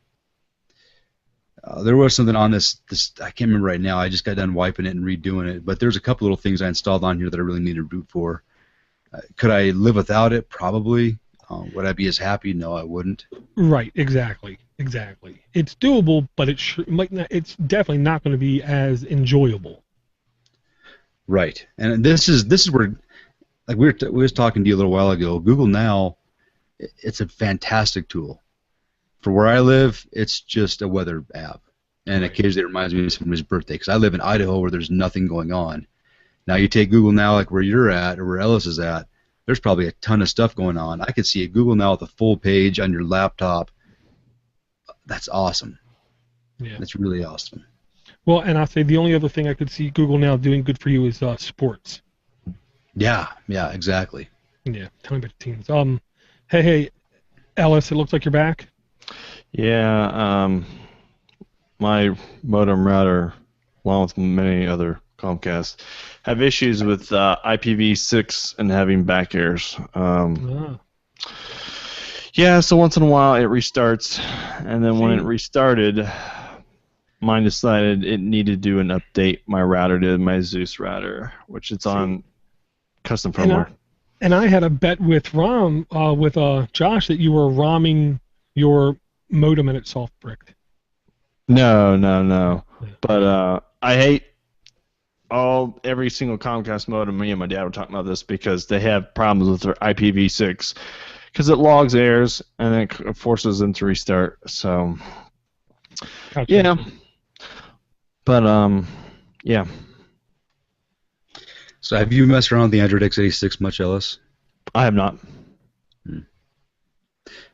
was something on this I can't remember right now. I just got done wiping it and redoing it. But there's a couple little things I installed on here that I really needed root for. Could I live without it? Probably. Would I be as happy? No, I wouldn't. Right. Exactly. It's doable, but it's definitely not going to be as enjoyable. Right. And this is where, like we were talking to you a little while ago. Google Now, it's a fantastic tool. For where I live, it's just a weather app, and occasionally it reminds me of somebody's birthday because I live in Idaho where there's nothing going on. Now you take Google Now, like where you're at or where Ellis is at, there's probably a ton of stuff going on. I could see a Google Now with a full page on your laptop. That's awesome. Yeah, that's really awesome. Well, and I'll say the only other thing I could see Google Now doing good for you is sports. Yeah, exactly. Yeah, tell me about the teams. Hey, Ellis, it looks like you're back. Yeah, my modem router, along with many other Comcast, have issues with IPv6 and having back errors. Yeah, so once in a while it restarts, and then when it restarted, mine decided it needed to do an update. My router did, my Zeus router, which it's on custom firmware. And I had a bet with Josh that you were ROMing your modem and it soft bricked. No. But I hate every single Comcast modem. Me and my dad were talking about this because they have problems with their IPv6 because it logs errors and then it forces them to restart. So Gotcha. yeah, but yeah. So have you messed around with the Android x86 much, Ellis? I have not.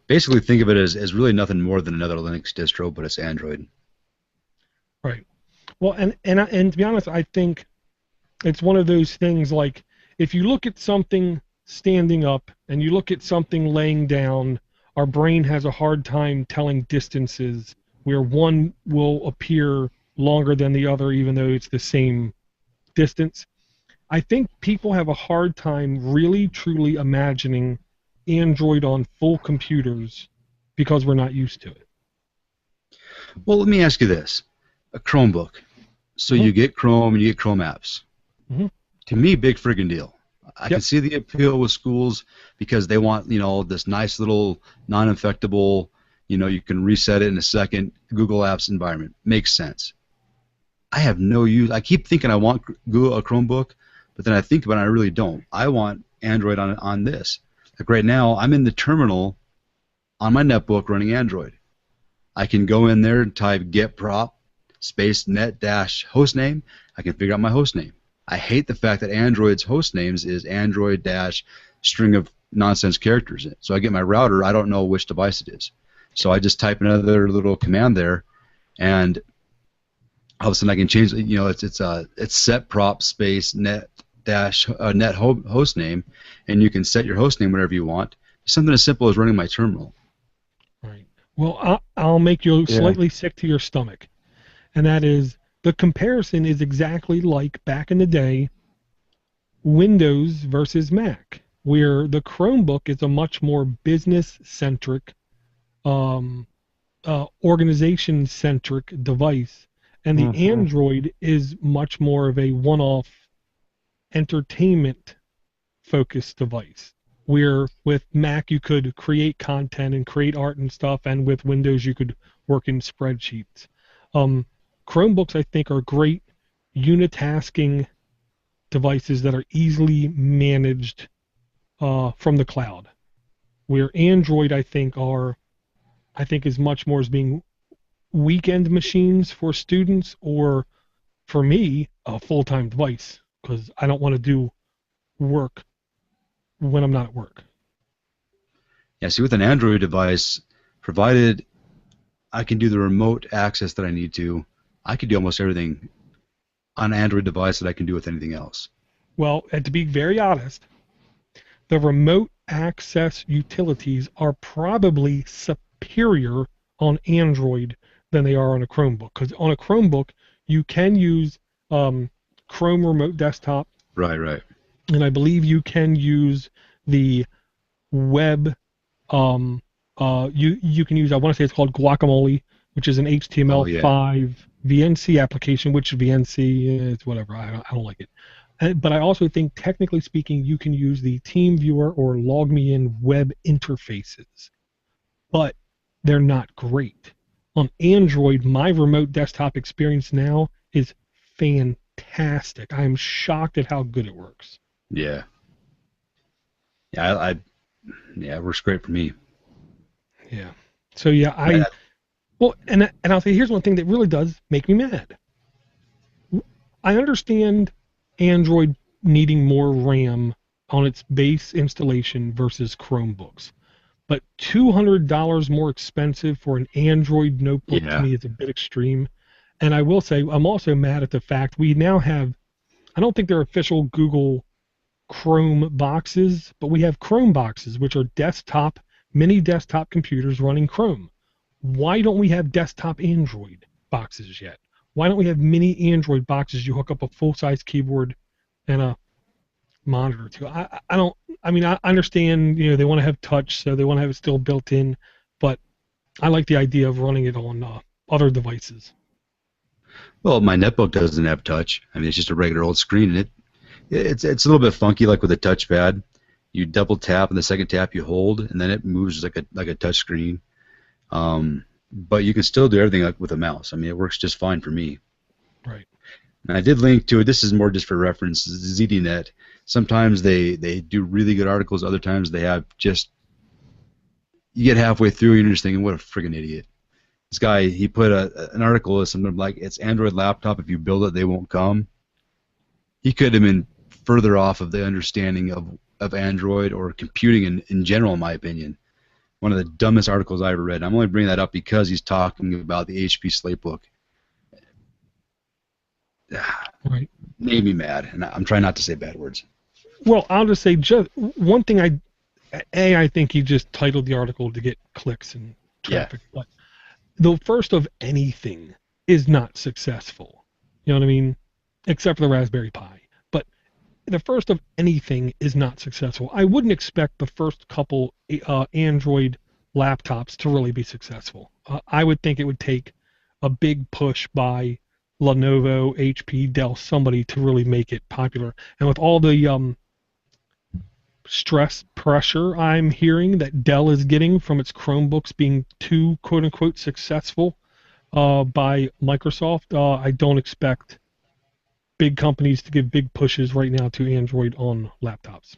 Basically, think of it as really nothing more than another Linux distro, but it's Android. Right. Well, and to be honest, I think it's one of those things like if you look at something standing up and you look at something laying down, our brain has a hard time telling distances where one will appear longer than the other even though it's the same distance. I think people have a hard time really truly imagining Android on full computers because we're not used to it. Well, let me ask you this. A Chromebook. So you get Chrome and you get Chrome apps. Mm-hmm. To me, big friggin' deal. I can see the appeal with schools because they want, this nice little non-infectable, you can reset it in a second, Google Apps environment. Makes sense. I have no use. I keep thinking I want a Chromebook, but then I think about it, I really don't. I want Android on this. Like right now, I'm in the terminal on my netbook running Android. I can go in there and type get prop space net dash hostname. I can figure out my hostname. I hate the fact that Android's hostnames is Android dash string of nonsense characters. So I get my router, I don't know which device it is. So I just type another little command there, and all of a sudden I can change. It's set prop space net dash net host name, and you can set your host name whatever you want. Something as simple as running my terminal. Right. Well, I'll make you slightly sick to your stomach, and that is the comparison is exactly like back in the day, Windows versus Mac, where the Chromebook is a much more business-centric, organization-centric device, and the Android is much more of a one-off entertainment-focused device, where with Mac you could create content and create art and stuff, and with Windows you could work in spreadsheets. Chromebooks, I think, are great unitasking devices that are easily managed from the cloud, where Android, I think, is much more as being weekend machines for students, or for me, a full-time device, because I don't want to do work when I'm not at work. Yeah, see, with an Android device, provided I can do the remote access that I need to, I can do almost everything on an Android device that I can do with anything else. Well, and to be very honest, the remote access utilities are probably superior on Android than they are on a Chromebook. Because on a Chromebook, you can use Chrome Remote Desktop. Right. And I believe you can use the web. You can use, I want to say it's called Guacamole, which is an HTML5 VNC application, which VNC is whatever. I don't like it. But I also think, technically speaking, you can use the TeamViewer or LogMeIn web interfaces. But they're not great. On Android, my remote desktop experience now is fantastic. I'm shocked at how good it works. Yeah. Yeah, it works great for me. Yeah. So yeah, well, and I'll say here's one thing that really does make me mad. I understand Android needing more RAM on its base installation versus Chromebooks, but $200 more expensive for an Android notebook to me is a bit extreme. And I will say I'm also mad at the fact we now have, I don't think they're official Google Chrome boxes, but we have Chrome boxes, which are mini desktop computers running Chrome. Why don't we have desktop Android boxes yet? Why don't we have mini Android boxes you hook up a full-size keyboard and a monitor to? I understand, they want to have touch, so they want to have it still built in, but I like the idea of running it on other devices. Well, my netbook doesn't have touch. I mean, it's just a regular old screen, and it's a little bit funky, like with a touchpad. You double tap, and the second tap you hold, and then it moves like a touch screen. But you can still do everything like with a mouse. I mean, it works just fine for me. Right. And I did link to it. This is more just for reference. ZDNet. Sometimes they do really good articles. Other times they have just, you get halfway through and you're just thinking, what a friggin' idiot. This guy, he put an article with something like, it's Android laptop. If you build it, they won't come. He could have been further off of the understanding of Android or computing in general, in my opinion. One of the dumbest articles I ever read. I'm only bringing that up because he's talking about the HP Slatebook. Right. Made me mad, and I'm trying not to say bad words. Well, I'll just say just one thing. I think he just titled the article to get clicks and traffic. Yeah. But the first of anything is not successful. You know what I mean? Except for the Raspberry Pi. But the first of anything is not successful. I wouldn't expect the first couple Android laptops to really be successful. I would think it would take a big push by Lenovo, HP, Dell, somebody to really make it popular. And with all the stress, pressure I'm hearing that Dell is getting from its Chromebooks being too quote-unquote successful by Microsoft, I don't expect big companies to give big pushes right now to Android on laptops.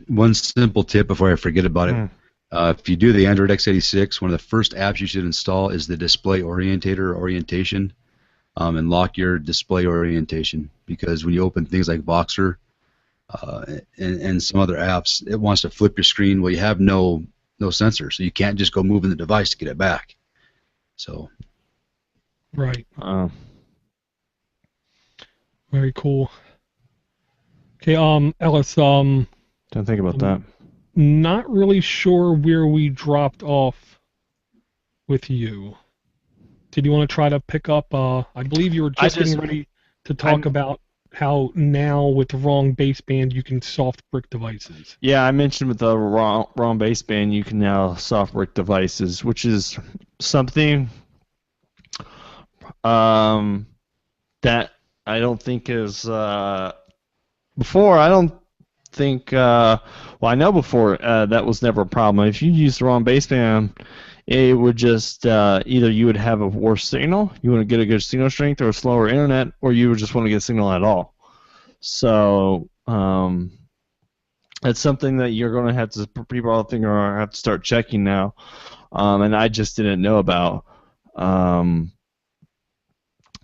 One simple tip before I forget about it. If you do the Android x86, one of the first apps you should install is the display orientator orientation, and lock your display orientation, because when you open things like Voxer and some other apps, it wants to flip your screen. Well, you have no sensor, so you can't just go moving the device to get it back. So. Right. Very cool. Okay, Ellis, don't think about that. Not really sure where we dropped off with you. Did you want to try to pick up? I believe you were just getting ready to talk about how now with the wrong baseband you can soft brick devices. Yeah, I mentioned with the wrong baseband you can now soft brick devices, which is something that I don't think is before. I don't think. Well, I know before that was never a problem. If you use the wrong baseband, it would just either you would have a worse signal, you wouldn't get a good signal strength, or a slower internet, or you would just want to get a signal at all. So it's something that you're going to have to, people I think are going to have to start checking now, and I just didn't know about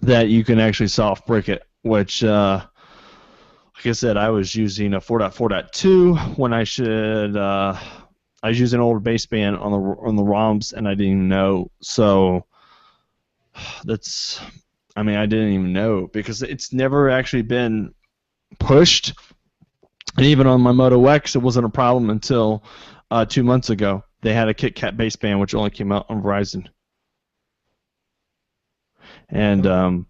that you can actually soft brick it, which like I said, I was using a 4.4.2 when I should. I was using an old baseband on the ROMs, and I didn't even know. So that's, I mean, I didn't even know because it's never actually been pushed. And even on my Moto X, it wasn't a problem until 2 months ago. They had a KitKat baseband, which only came out on Verizon. And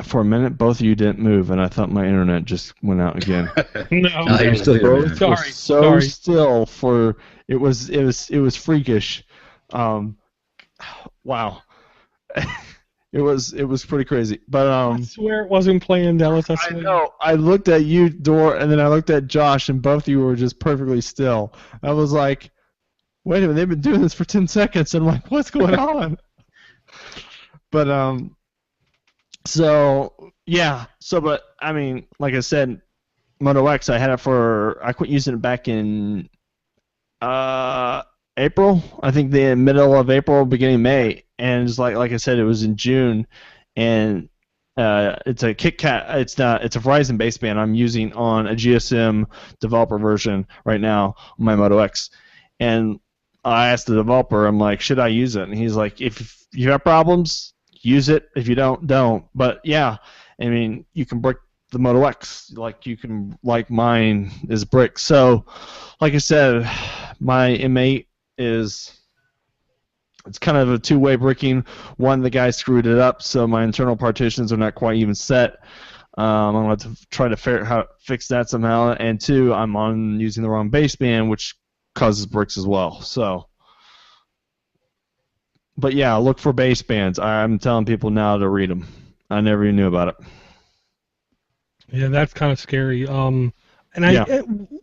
for a minute, both of you didn't move, and I thought my internet just went out again. No, you're still here. Sorry. Sorry. Still for it was freakish. Wow. It was pretty crazy. But I swear it wasn't planned, Ellis. I know. I looked at you, Dor, and then I looked at Josh, and both of you were just perfectly still. I was like, wait a minute, they've been doing this for 10 seconds, and I'm like, what's going on? But so yeah, but I mean, like I said, Moto X, I quit using it back in April. I think the middle of April, beginning of May, and it's like I said, it was in June, and it's a KitKat. It's a Verizon baseband I'm using on a GSM developer version right now on my Moto X, and I asked the developer, I'm like, should I use it? And he's like, if you have problems, use it. If you don't. But yeah, I mean, you can brick the Moto X like mine is brick. So, like I said, my M8 it's kind of a two-way bricking. One, the guy screwed it up, so my internal partitions are not quite even set. I'm going to try to fix that somehow. And two, I'm using the wrong baseband, which causes bricks as well. So But yeah, look for basebands. I'm telling people now to read them. I never even knew about it. Yeah, that's kind of scary. Yeah.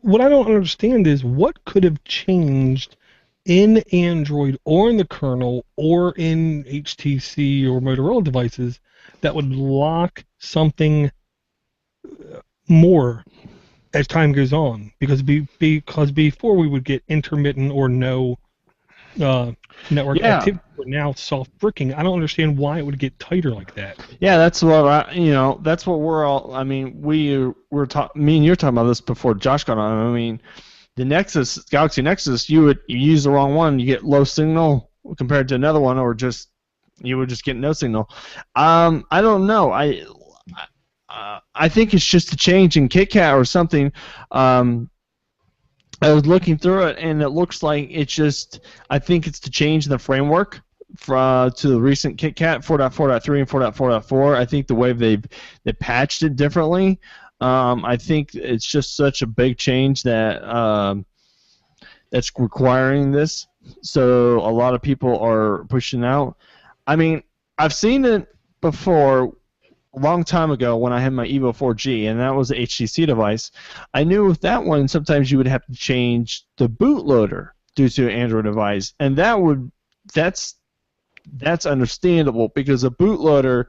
What I don't understand is what could have changed in Android or in the kernel or in HTC or Motorola devices that would lock something more as time goes on. Because before we would get intermittent or no network Yeah. activity, but now soft bricking. I don't understand why it would get tighter like that. Yeah, that's what that's what we're all. I mean, we're talking. Me and you're talking about this before Josh got on. I mean, the Nexus, Galaxy Nexus, you use the wrong one, you get low signal compared to another one, or you would just get no signal. I don't know. I think it's just a change in KitKat or something. I was looking through it, and it looks like it's just. I think it's to change the framework to the recent KitKat 4.4.3 and 4.4.4. I think the way they patched it differently. I think it's just such a big change that that's requiring this. So a lot of people are pushing out. I mean, I've seen it before a long time ago when I had my Evo 4G, and that was an HTC device. I knew with that one sometimes you would have to change the bootloader due to an Android device, and that's understandable because a bootloader,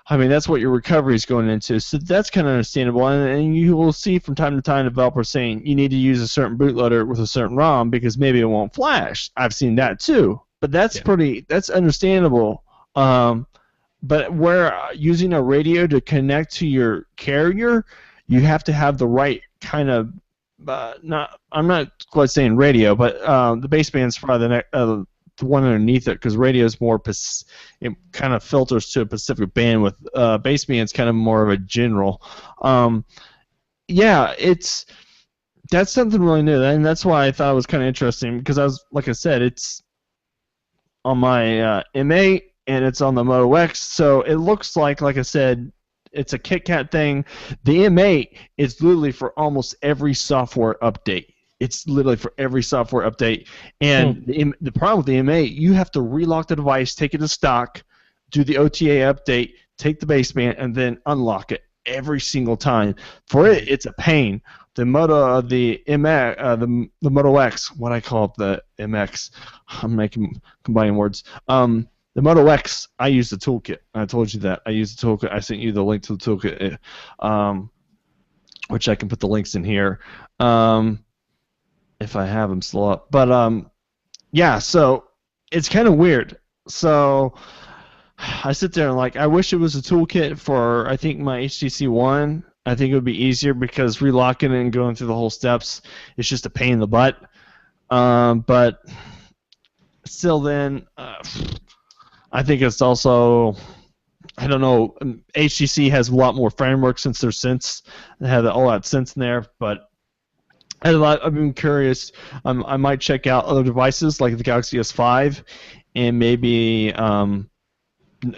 I mean, that's what your recovery is going into, so that's kind of understandable. And you will see from time to time developers saying you need to use a certain bootloader with a certain ROM because maybe it won't flash. I've seen that too, but that's understandable. But where using a radio to connect to your carrier, you have to have the right kind of I'm not quite saying radio, but the baseband's probably the one underneath it because radio is more it kind of filters to a specific bandwidth. Baseband's kind of more of a general. Yeah, that's something really new, and that's why I thought it was kind of interesting because like I said, it's on my M8 and it's on the Moto X, so it looks like I said, it's a KitKat thing. The M8 is literally for almost every software update. It's literally for every software update. And the problem with the M8, you have to relock the device, take it to stock, do the OTA update, take the baseband, and then unlock it every single time. For it, it's a pain. The Moto X, what I call it, the MX. I'm combining words. The Moto X, I use the toolkit. I told you that. I use the toolkit. I sent you the link to the toolkit, which I can put the links in here if I have them still up. But, yeah, so it's kind of weird. So I sit there and I wish it was a toolkit for, I think, my HTC One. I think it would be easier because relocking it and going through the whole steps is just a pain in the butt. But still then... I think it's also, I don't know, HTC has a lot more framework since their Sense. They have all that Sense in there, but I've been curious. I might check out other devices like the Galaxy S5 and maybe,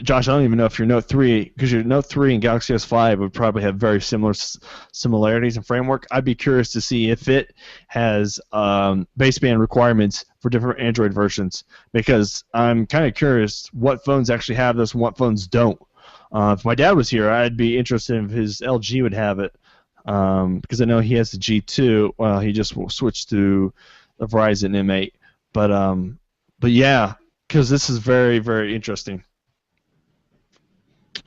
Josh, I don't even know if your Note 3, because your Note 3 and Galaxy S5 would probably have very similar similarities in framework. I'd be curious to see if it has baseband requirements for different Android versions, because I'm kind of curious what phones actually have this and what phones don't. If my dad was here, I'd be interested if his LG would have it, because I know he has the G2. Well, he just switched to the Verizon M8. But yeah, because this is very, very interesting.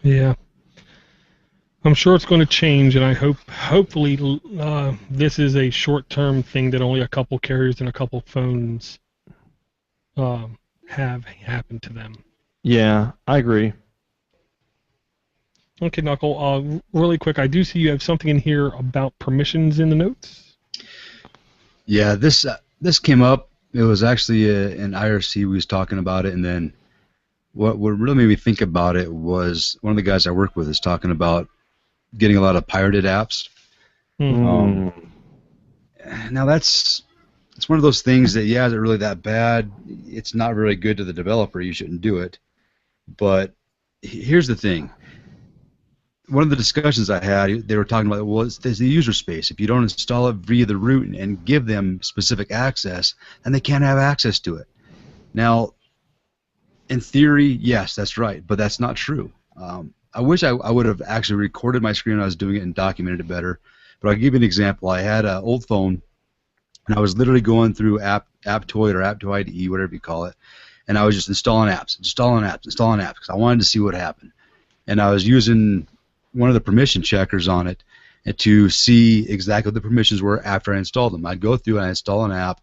Yeah, I'm sure it's going to change, and I hopefully this is a short-term thing that only a couple carriers and a couple phones have happened to them. Yeah, I agree. Okay, Knuckle. Really quick, I do see you have something in here about permissions in the notes. Yeah, this came up. It was actually an IRC. We was talking about it, and then what really made me think about it was one of the guys I work with is talking about getting a lot of pirated apps. Mm-hmm. Now it's one of those things that, yeah, is it really that bad? It's not really good to the developer. You shouldn't do it. But here's the thing. One of the discussions I had, they were talking about, well, there's the user space. If you don't install it via the root and give them specific access, then they can't have access to it. Now, In theory, yes, that's right, but that's not true. I wish I would have actually recorded my screen when I was doing it and documented it better. But I'll give you an example. I had an old phone, and I was literally going through Aptoide or Apto IDE, whatever you call it, and I was just installing apps, because I wanted to see what happened. And I was using one of the permission checkers on it to see exactly what the permissions were after I installed them. I'd go through and I'd install an app,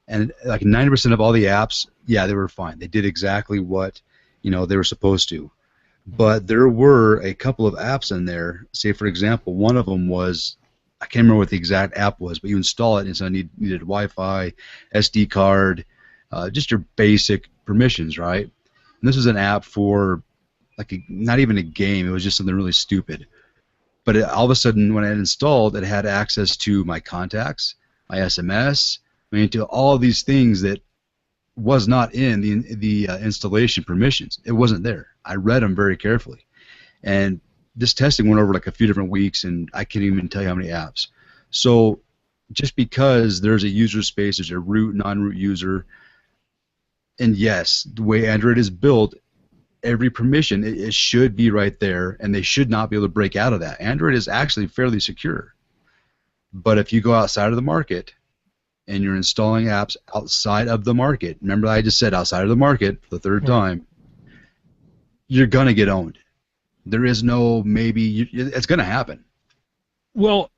and like 90% of all the apps, yeah, they were fine. They did exactly what they were supposed to. But there were a couple of apps in there. Say, for example, one of them was, I can't remember what the exact app was, but you install it, and so it needed Wi-Fi, SD card, just your basic permissions, right? And this was an app for not even a game. It was just something really stupid. But all of a sudden, when I had installed, it had access to my contacts, my SMS, to all of these things that was not in the installation permissions. It wasn't there. I read them very carefully. And this testing went over like a few different weeks, and I can't even tell you how many apps. So just because there's a user space, there's a root, non-root user, and yes, the way Android is built, every permission, it should be right there, and they should not be able to break out of that. Android is actually fairly secure. But if you go outside of the market and you're installing apps outside of the market, remember I just said outside of the market for the third time, you're going to get owned. There is no maybe. It's going to happen. Well,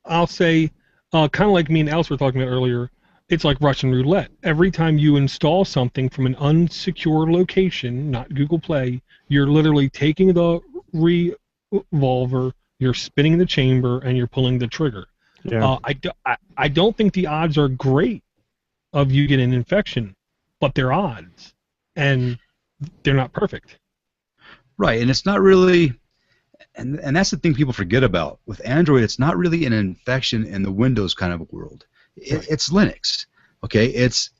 I'll say, kind of like me and Ellis were talking about earlier, it's like Russian roulette. Every time you install something from an unsecure location, not Google Play, you're literally taking the revolver, you're spinning the chamber, and you're pulling the trigger. Yeah. I don't think the odds are great of you getting an infection, but they're odds, and they're not perfect. Right, and it's not really, and that's the thing people forget about. With Android, it's not really an infection in the Windows kind of world. It's Linux, okay? It's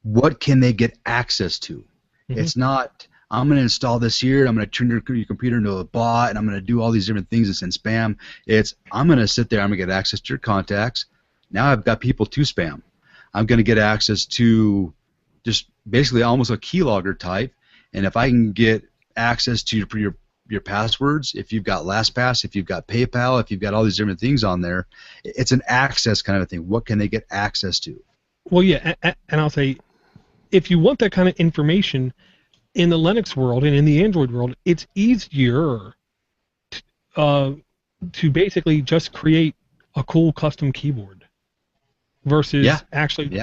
what can they get access to? Mm-hmm. It's not, I'm going to install this here, I'm going to turn your computer into a bot, and I'm going to do all these different things and send spam. It's, I'm going to sit there, I'm going to get access to your contacts. Now I've got people to spam. I'm going to get access to just basically almost a keylogger type, and if I can get access to your passwords, if you've got LastPass, if you've got PayPal, if you've got all these different things on there, it's an access kind of a thing. What can they get access to? Well, yeah, and I'll say, if you want that kind of information in the Linux world and in the Android world, it's easier to basically just create a cool custom keyboard versus actually,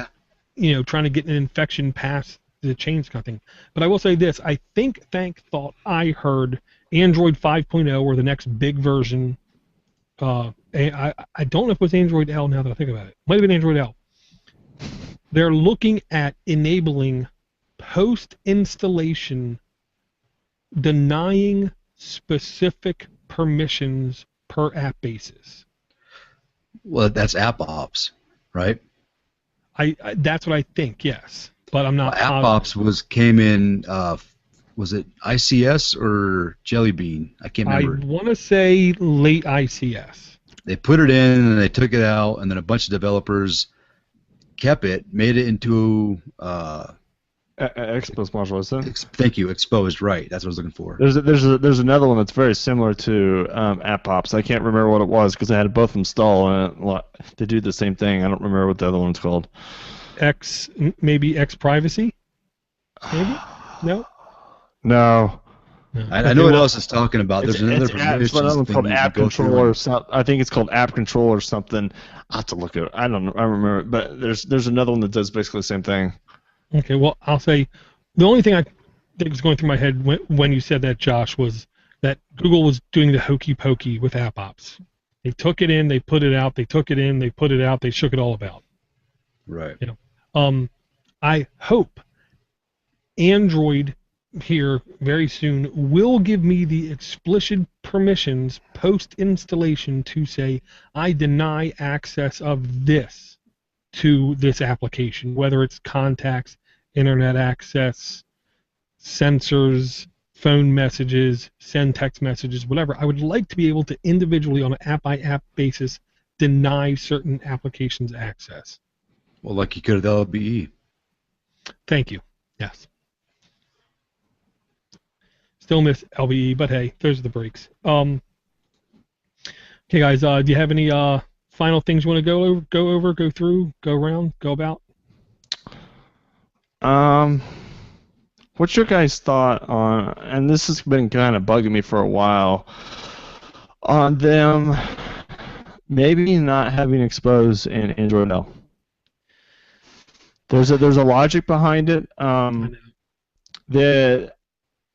trying to get an infection past the chains kind of thing. But I will say this, I thought I heard Android 5.0 or the next big version. I don't know if it was Android L now that I think about it. Might have been Android L. They're looking at enabling post-installation denying specific permissions per app basis. Well, that's app ops, right? I that's what I think, yes. But I'm not. App ops came in. Was it ICS or Jelly Bean? I can't remember. I want to say late ICS. They put it in and they took it out, and then a bunch of developers kept it, made it into Exposed module, isn't it? Thank you, exposed. Right, that's what I was looking for. There's another one that's very similar to app ops. I can't remember what it was because I had both installed and they do the same thing. I don't remember what the other one's called. Maybe X privacy? Maybe? No. No. I know what else it's talking about. There's another called App Control or something. I think it's called App Control or something. I have to look at it. I don't know. I remember it, but there's another one that does basically the same thing. Okay, well, I'll say the only thing that was going through my head when you said that, Josh, was that Google was doing the hokey pokey with app ops. They took it in, they put it out. They took it in, they put it out. They shook it all about. Right. I hope Android here very soon will give me the explicit permissions post-installation to say I deny access of this to this application, whether it's contacts, internet access, sensors, phone messages, send text messages, whatever. I would like to be able to individually on an app-by-app basis deny certain applications access. Well, like you could with LBE. Thank you. Yes. Still miss LVE, but hey, those are the breaks. Okay, guys, do you have any final things you want to go through, go around, go about? What's your guys' thought on, and this has been kind of bugging me for a while, on them maybe not having exposed in Android L? There's a logic behind it.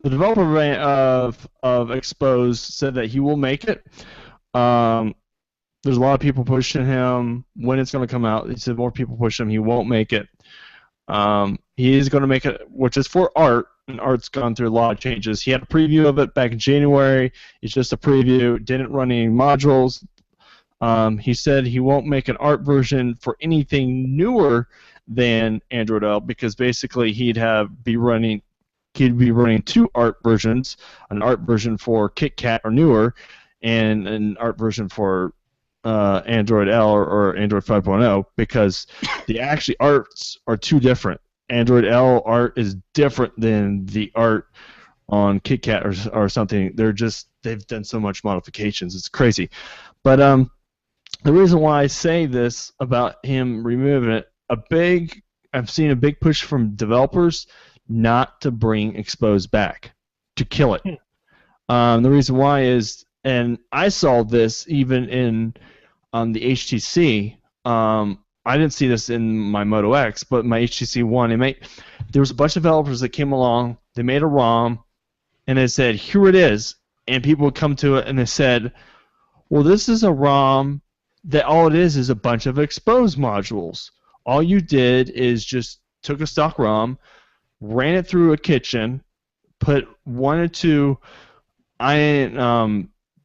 The developer of Expose said that he will make it. There's a lot of people pushing him when it's going to come out. He said more people push him. He won't make it. He is going to make it, which is for art, and art's gone through a lot of changes. He had a preview of it back in January. It's just a preview. Didn't run any modules. He said he won't make an art version for anything newer than Android L because basically he'd be running 2 art versions, an art version for KitKat or newer, and an art version for Android L or Android 5.0 because the actually arts are too different. Android L art is different than the art on KitKat or something. They've done so much modifications. It's crazy. But the reason why I say this about him removing it, I've seen a big push from developers not to bring Expose back, to kill it. The reason why is, and I saw this even on the HTC. I didn't see this in my Moto X, but my HTC One, there was a bunch of developers that came along. They made a ROM, and they said, "Here it is," and people would come to it and they said, "Well, this is a ROM that all it is a bunch of Expose modules. All you did is just took a stock ROM, ran it through a kitchen, put 1 or 2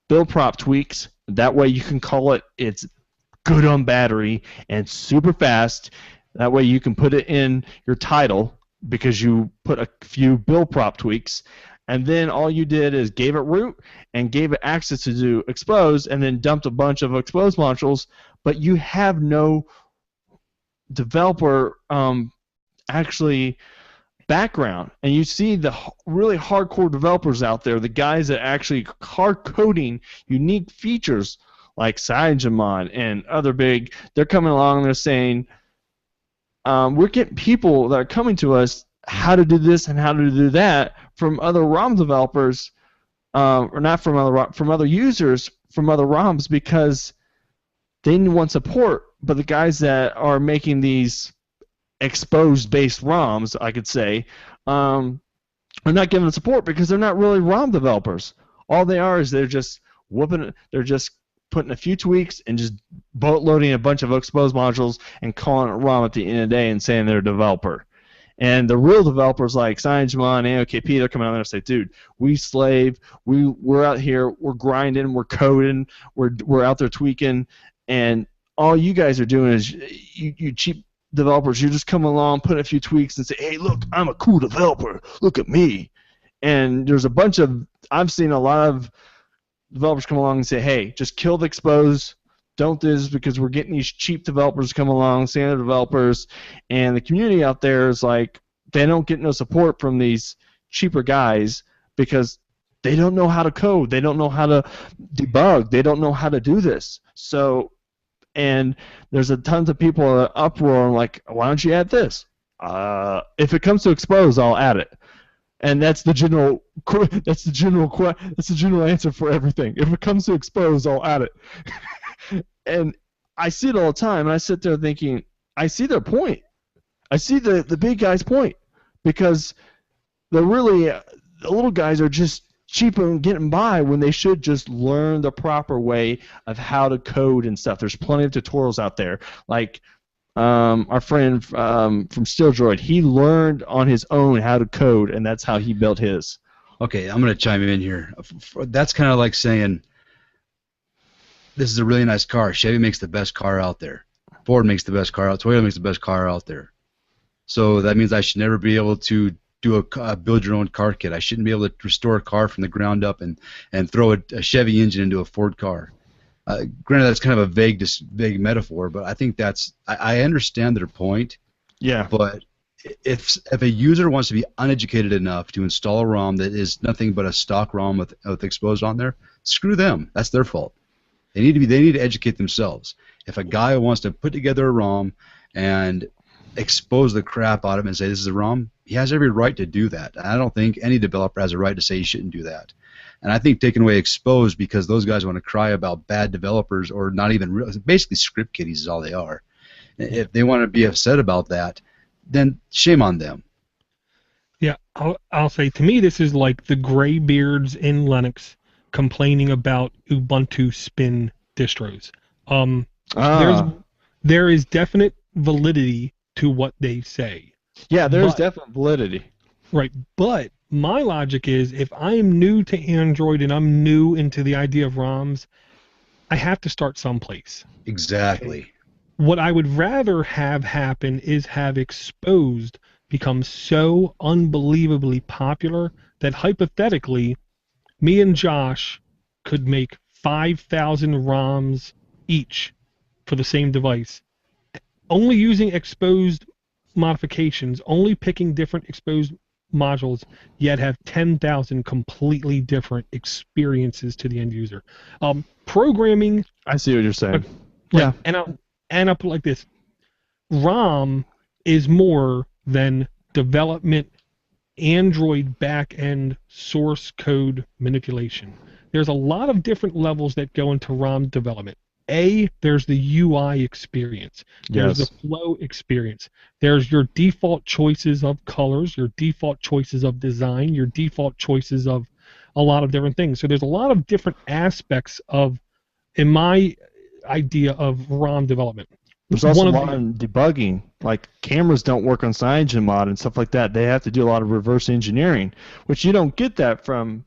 build prop tweaks. That way you can call it's good on battery and super fast. That way you can put it in your title because you put a few build prop tweaks. And then all you did is gave it root and gave it access to do Expose and then dumped a bunch of Expose modules, but you have no developer actually background. And you see the really hardcore developers out there, the guys that actually hard coding unique features like Cygemon and other big, they're coming along and they're saying, we're getting people that are coming to us how to do this and how to do that from other ROM developers, or not from other users from other ROMs because they want support. But the guys that are making these Expose-based ROMs, I could say, are not giving support because they're not really ROM developers. All they are is they're just putting a few tweaks and just boatloading a bunch of Expose modules and calling it ROM at the end of the day and saying they're a developer. And the real developers like Cygemon and AOKP, they're coming out there and say, dude, we slave, we're out here, we're grinding, we're coding, we're out there tweaking, and all you guys are doing is you cheap developers, you just come along, put a few tweaks and say, hey, look, I'm a cool developer, look at me. And there's I've seen a lot of developers come along and say, hey, just kill the Expose, don't do this because we're getting these cheap developers come along, standard developers, and the community out there is like, they don't get no support from these cheaper guys because they don't know how to code, they don't know how to debug, they don't know how to do this. So, and there's a tons of people uproar like, why don't you add this? If it comes to Expose, I'll add it. And that's the general answer for everything. If it comes to Expose, I'll add it. And I see it all the time, and I sit there thinking, I see their point. I see the big guy's point because the little guys are just cheap and getting by when they should just learn the proper way of how to code and stuff. There's plenty of tutorials out there. Like our friend from SteelDroid, he learned on his own how to code, and that's how he built his. Okay, I'm going to chime in here. That's kind of like saying, this is a really nice car. Chevy makes the best car out there. Ford makes the best car out. Toyota makes the best car out there. So that means I should never be able to do a build your own car kit. I shouldn't be able to restore a car from the ground up and throw a Chevy engine into a Ford car. Granted, that's kind of a vague metaphor, but I think I understand their point. Yeah. But if a user wants to be uneducated enough to install a ROM that is nothing but a stock ROM with exposed on there, screw them. That's their fault. They need to educate themselves. If a guy wants to put together a ROM and expose the crap out of it and say this is a ROM, he has every right to do that. I don't think any developer has a right to say he shouldn't do that. And I think taking away exposed because those guys want to cry about bad developers or not even real, basically script kiddies is all they are. If they want to be upset about that, then shame on them. Yeah, I'll say to me this is like the graybeards in Linux complaining about Ubuntu spin distros. There is definite validity to what they say. Yeah, there's definite validity. Right, but my logic is if I'm new to Android and I'm new into the idea of ROMs, I have to start someplace. Exactly. What I would rather have happen is have exposed become so unbelievably popular that hypothetically, me and Josh could make 5,000 ROMs each for the same device, only using exposed modifications, only picking different exposed modules, yet have 10,000 completely different experiences to the end user. Programming. I see what you're saying. Yeah. And I'll put it like this. ROM is more than development Android back-end source code manipulation. There's a lot of different levels that go into ROM development. There's the UI experience. There's the flow experience. There's your default choices of colors, your default choices of design, your default choices of a lot of different things. So there's a lot of different aspects of, in my idea of ROM development. There's also a lot of debugging. Like cameras don't work on CyanogenMod and stuff like that. They have to do a lot of reverse engineering, which you don't get that from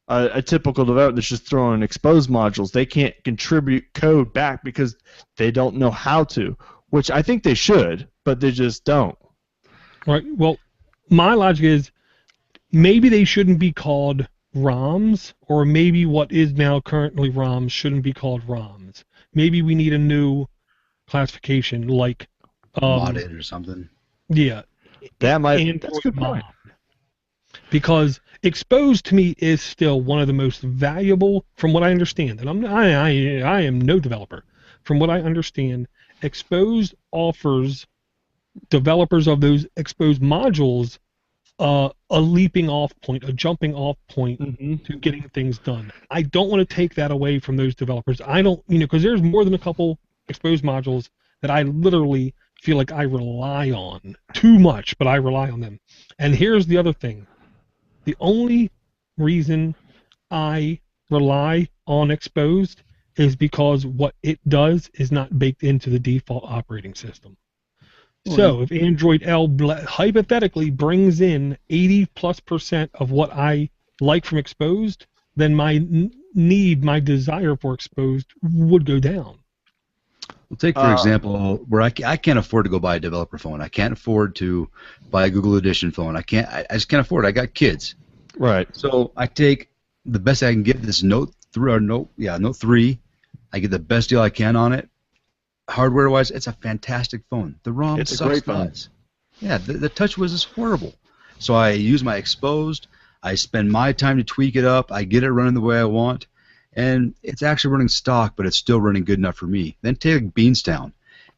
a typical developer that's just throwing exposed modules. They can't contribute code back because they don't know how to, which I think they should, but they just don't. Right. Well, my logic is maybe they shouldn't be called ROMs, or maybe what is now currently ROMs shouldn't be called ROMs. Maybe we need a new classification like modded or something. Yeah. That's a good point. Because exposed to me is still one of the most valuable, from what I understand, and I am no developer. From what I understand, exposed offers developers of those exposed modules a leaping off point, a jumping off point to getting things done. I don't want to take that away from those developers. I don't, because there's more than a couple exposed modules that I literally feel like I rely on too much, but I rely on them. And here's the other thing. The only reason I rely on exposed is because what it does is not baked into the default operating system. So if Android L hypothetically brings in 80+% of what I like from exposed, then my desire for exposed would go down. Well, take for example where I can't afford to go buy a developer phone. I can't afford to buy a Google Edition phone. I just can't afford it. I got kids. Right. So I take the best I can get, this Note 3. I get the best deal I can on it. Hardware-wise, it's a fantastic phone. The ROM it's sucks. A great phone. Yeah, the TouchWiz is horrible. So I use my exposed. I spend my time to tweak it up. I get it running the way I want. And it's actually running stock, but it's still running good enough for me. Then take Beanstown.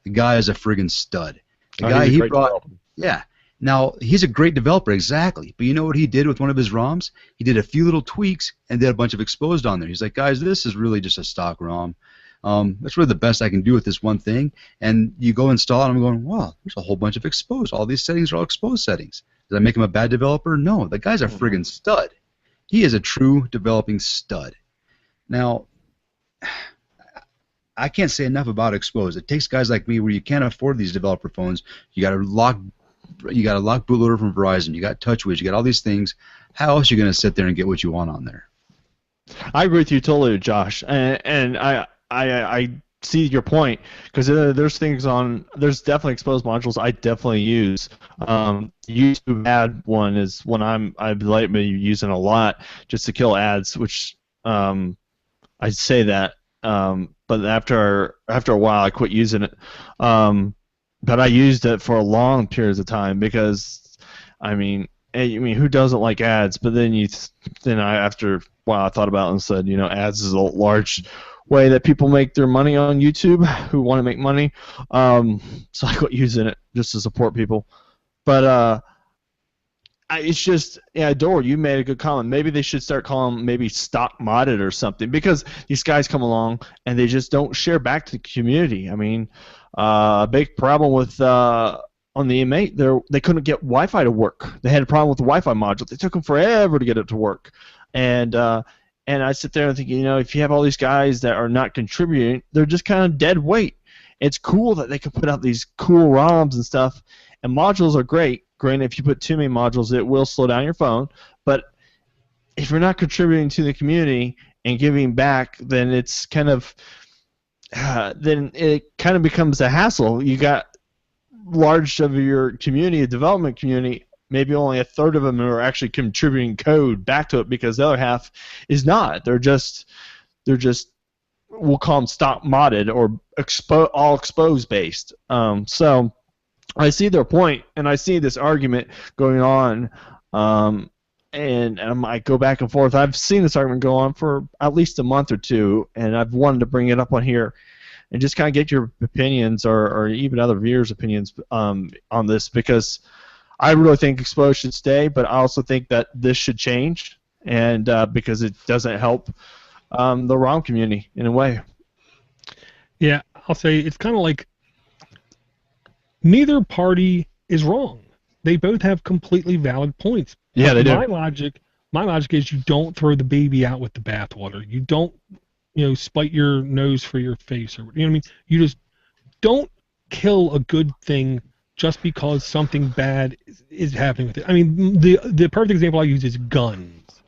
The guy is a friggin' stud. The guy he brought, yeah. Now he's a great developer, exactly. But you know what he did with one of his ROMs? He did a few little tweaks and did a bunch of exposed on there. He's like, guys, this is really just a stock ROM. That's really the best I can do with this one thing. And you go install it, and I'm going, wow, there's a whole bunch of exposed. All these settings are all exposed settings. Does that make him a bad developer? No, the guy's a friggin' stud. He is a true developing stud. Now, I can't say enough about exposed. It takes guys like me where you can't afford these developer phones. You got a lock bootloader from Verizon. You got TouchWiz. You got all these things. How else are you going to sit there and get what you want on there? I agree with you totally, Josh. And I see your point because there's definitely exposed modules I definitely use. YouTube ad one is one I've lately using a lot just to kill ads, which I'd say that, but after a while I quit using it. but I used it for a long periods of time because, I mean, who doesn't like ads? But then after a while I thought about it and said, ads is a large way that people make their money on YouTube who want to make money. So I quit using it just to support people. But it's just, Dor, you made a good comment. Maybe they should start calling them maybe stock modded or something, because these guys come along and they just don't share back to the community. I mean, a big problem with on the M8, they couldn't get Wi-Fi to work. They had a problem with the Wi-Fi module. They took them forever to get it to work. And I sit there and think, if you have all these guys that are not contributing, they're just kind of dead weight. It's cool that they can put out these cool ROMs and stuff, and modules are great. Granted, if you put too many modules, it will slow down your phone. But if you're not contributing to the community and giving back, then it's kind of becomes a hassle. You got large of your community, a development community, maybe only a third of them are actually contributing code back to it, because the other half is not. They're just we'll call them stock modded or all expose based. So I see their point, and I see this argument going on, and I might go back and forth. I've seen this argument go on for at least a month or two, and I've wanted to bring it up on here and just kind of get your opinions, or even other viewers' opinions on this, because I really think Expose should stay, but I also think that this should change, and because it doesn't help the ROM community in a way. Yeah, I'll say it's kind of like neither party is wrong. They both have completely valid points. Yeah, they do. My logic is you don't throw the baby out with the bathwater. You don't, spite your nose for your face, or what I mean. You just don't kill a good thing just because something bad is happening with it. I mean, the perfect example I use is guns.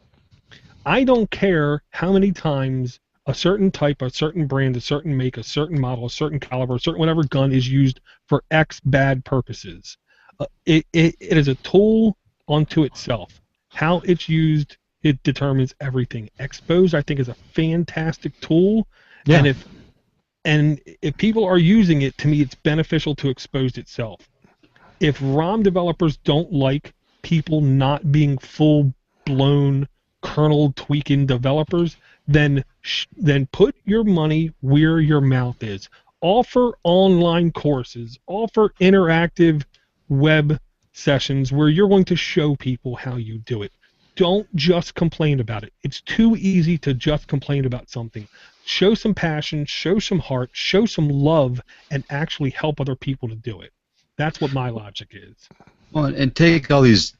I don't care how many times a certain type, a certain brand, a certain make, a certain model, a certain caliber, a certain whatever gun is used for X bad purposes. It is a tool unto itself. How it's used, it determines everything. Expose, I think, is a fantastic tool. Yeah. And if people are using it, to me, it's beneficial to Expose itself. If ROM developers don't like people not being full-blown kernel tweaking developers, then put your money where your mouth is. Offer online courses. Offer interactive web sessions where you're going to show people how you do it. Don't just complain about it. It's too easy to just complain about something. Show some passion, show some heart, show some love, and actually help other people to do it. That's what my logic is. Well, and take all these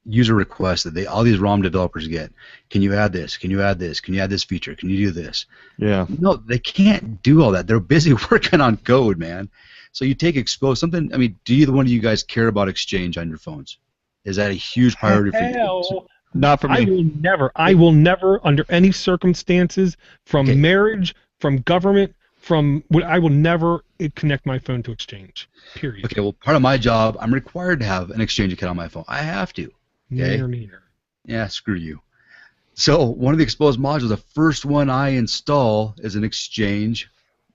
user requests that all these ROM developers get. Can you add this? Can you add this? Can you add this feature? Can you do this? Yeah. No, they can't do all that. They're busy working on code, man. So you take Expose something. I mean, do either one of you guys care about Exchange on your phones? Is that a huge priority for you? Not for me. I will never, under any circumstances, from marriage, from government, I will never connect my phone to Exchange. Period. Okay, well, part of my job, I'm required to have an Exchange account on my phone. I have to. Okay? Neither. Yeah, screw you. So one of the Expose modules, the first one I install is an Exchange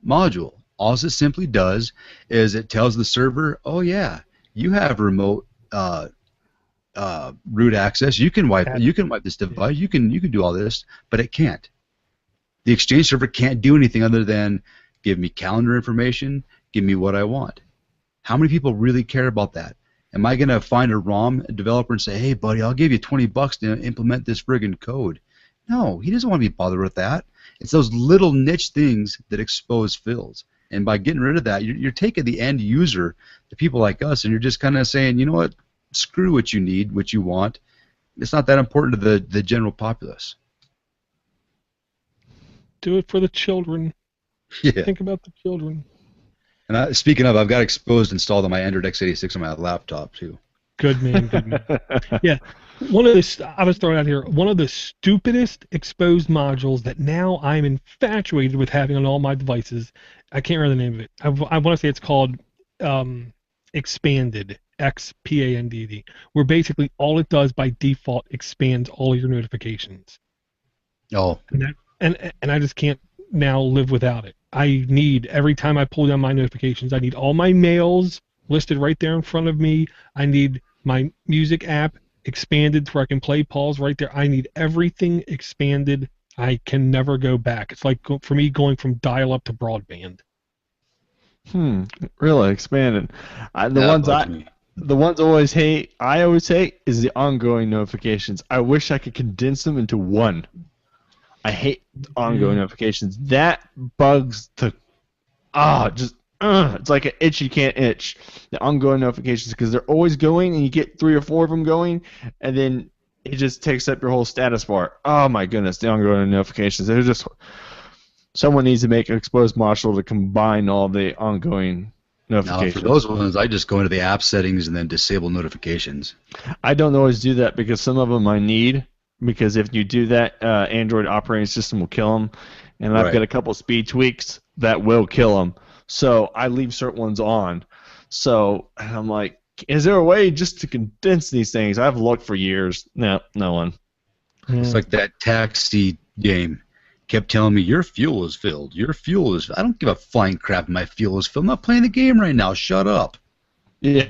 module. All it simply does is it tells the server, oh yeah, you have remote root access. You can wipe this device. You can do all this, but it can't. The Exchange server can't do anything other than give me calendar information, give me what I want. How many people really care about that? Am I going to find a ROM developer and say, hey, buddy, I'll give you $20 to implement this friggin' code? No, he doesn't want to be bothered with that. It's those little niche things that Expose fills. And by getting rid of that, you're taking the end user, the people like us, and you're just kind of saying, you know what, screw what you need, what you want. It's not that important to the general populace. Do it for the children. Yeah. Think about the children. And speaking of, I've got Exposed installed on my Android x86 on my laptop too. Good man, good man. Yeah, I was throwing out here, one of the stupidest Exposed modules that now I'm infatuated with having on all my devices. I can't remember the name of it. I want to say it's called Expanded, X-P-A-N-D-D, where basically all it does by default expands all your notifications. Oh. And I just can't now live without it. I need, every time I pull down my notifications, I need all my mails listed right there in front of me. I need my music app expanded where I can play pause right there. I need everything expanded. I can never go back. It's like for me going from dial-up to broadband. Really expanded. The ones I always hate is the ongoing notifications. I wish I could condense them into one. I hate ongoing notifications. That bugs it's like an itch you can't itch. The ongoing notifications, because they're always going, and you get 3 or 4 of them going, and then it just takes up your whole status bar. Oh my goodness, the ongoing notifications. They're just, someone needs to make an exposed module to combine all the ongoing notifications. Now, for those ones, I just go into the app settings and then disable notifications. I don't always do that because some of them I need. Because if you do that, Android operating system will kill them, and I've got a couple speed tweaks that will kill them. So I leave certain ones on. So I'm like, is there a way just to condense these things? I've looked for years. No one. It's like that taxi game. Kept telling me, your fuel is filled. Your fuel is. I don't give a flying crap if my fuel is filled. I'm not playing the game right now. Shut up. Yeah.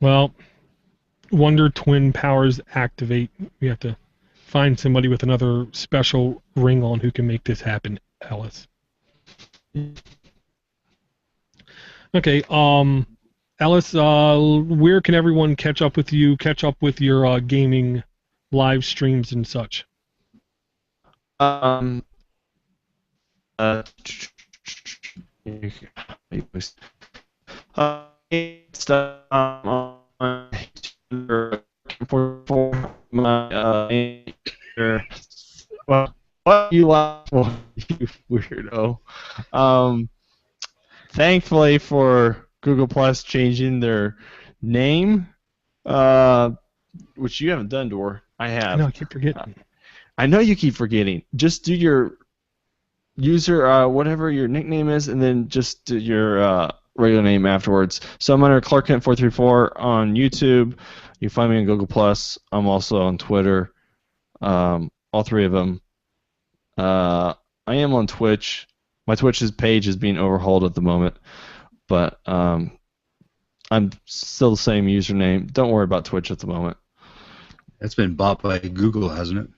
Well, Wonder Twin powers activate. We have to find somebody with another special ring on who can make this happen, Ellis. Okay, Ellis, where can everyone catch up with you, catch up with your gaming live streams and such? For my what you laugh for, you weirdo. Thankfully for Google Plus changing their name, which you haven't done, Dor. I have. No, I keep forgetting. I know you keep forgetting. Just do your user, whatever your nickname is, and then just do your regular name afterwards. So I'm under Clark Kent 434 on YouTube. You can find me on Google Plus. I'm also on Twitter. All 3 of them. I am on Twitch. My Twitch's page is being overhauled at the moment, but I'm still the same username. Don't worry about Twitch at the moment. It's been bought by Google, hasn't it?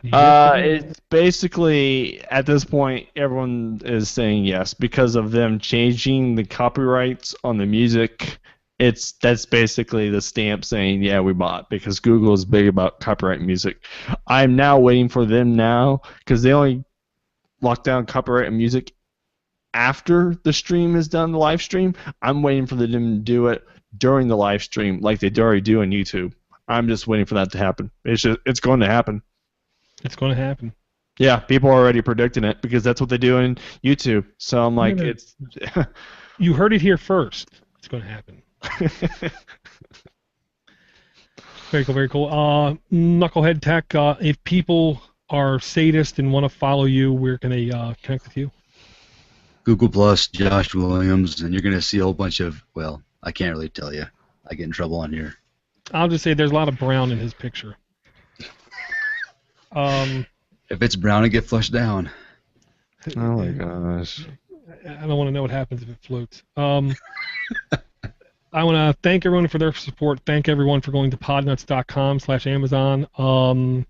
It's basically, at this point, everyone is saying yes because of them changing the copyrights on the music. That's basically the stamp saying, yeah, we bought, because Google is big about copyright music. I'm now waiting for them now, because they only lock down copyright music after the stream is done, the live stream. I'm waiting for them to do it during the live stream like they already do on YouTube. I'm just waiting for that to happen. It's going to happen. It's going to happen. Yeah, people are already predicting it because that's what they do on YouTube. So I'm like, it's... You heard it here first. It's going to happen. Very cool, very cool. KnuckleHeadTech, if people are sadists and want to follow you, where can they connect with you? Google Plus, Josh Williams, and you're going to see a whole bunch of, well, I can't really tell you. I get in trouble on here. I'll just say there's a lot of brown in his picture. If it's brown, it get flushed down. Oh my gosh. I don't want to know what happens if it floats. I want to thank everyone for their support. Thank everyone for going to podnuts.com/Amazon.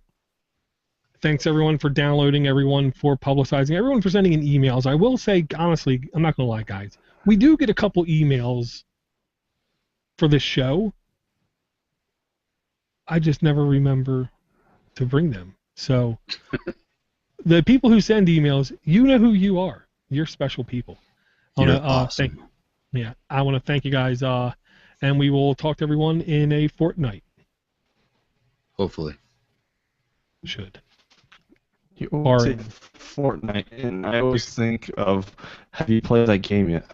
Thanks everyone for downloading, everyone for publicizing, everyone for sending in emails. I will say, honestly, I'm not going to lie, guys. We do get a couple emails for this show. I just never remember to bring them. So the people who send emails, you know who you are. You're special people. You're awesome. I want to thank you guys, and we will talk to everyone in a fortnight. Hopefully. Should. You always say Fortnite, and I always think of, have you played that game yet?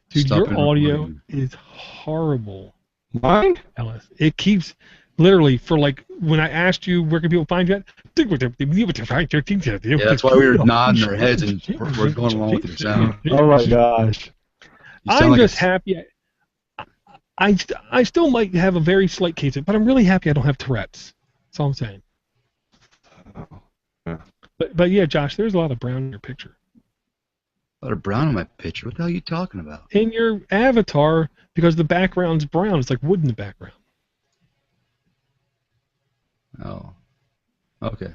Dude, Stop your audio is horrible. Mine? Ellis. It keeps, literally, for like, when I asked you where can people find you at, yeah, that's why we were nodding our heads and we're going along with your sound. Oh my gosh. I'm just happy. I still might have a very slight case of it, but I'm really happy I don't have Tourette's. That's all I'm saying. But yeah, Josh, there's a lot of brown in your picture. A lot of brown in my picture. What the hell are you talking about? In your avatar, because the background's brown. It's like wood in the background. Oh. Okay.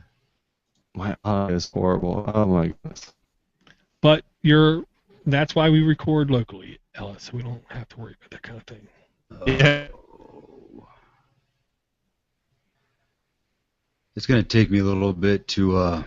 My eye is horrible. Oh my goodness. But that's why we record locally, Ellis. So we don't have to worry about that kind of thing. Yeah. It's gonna take me a little bit to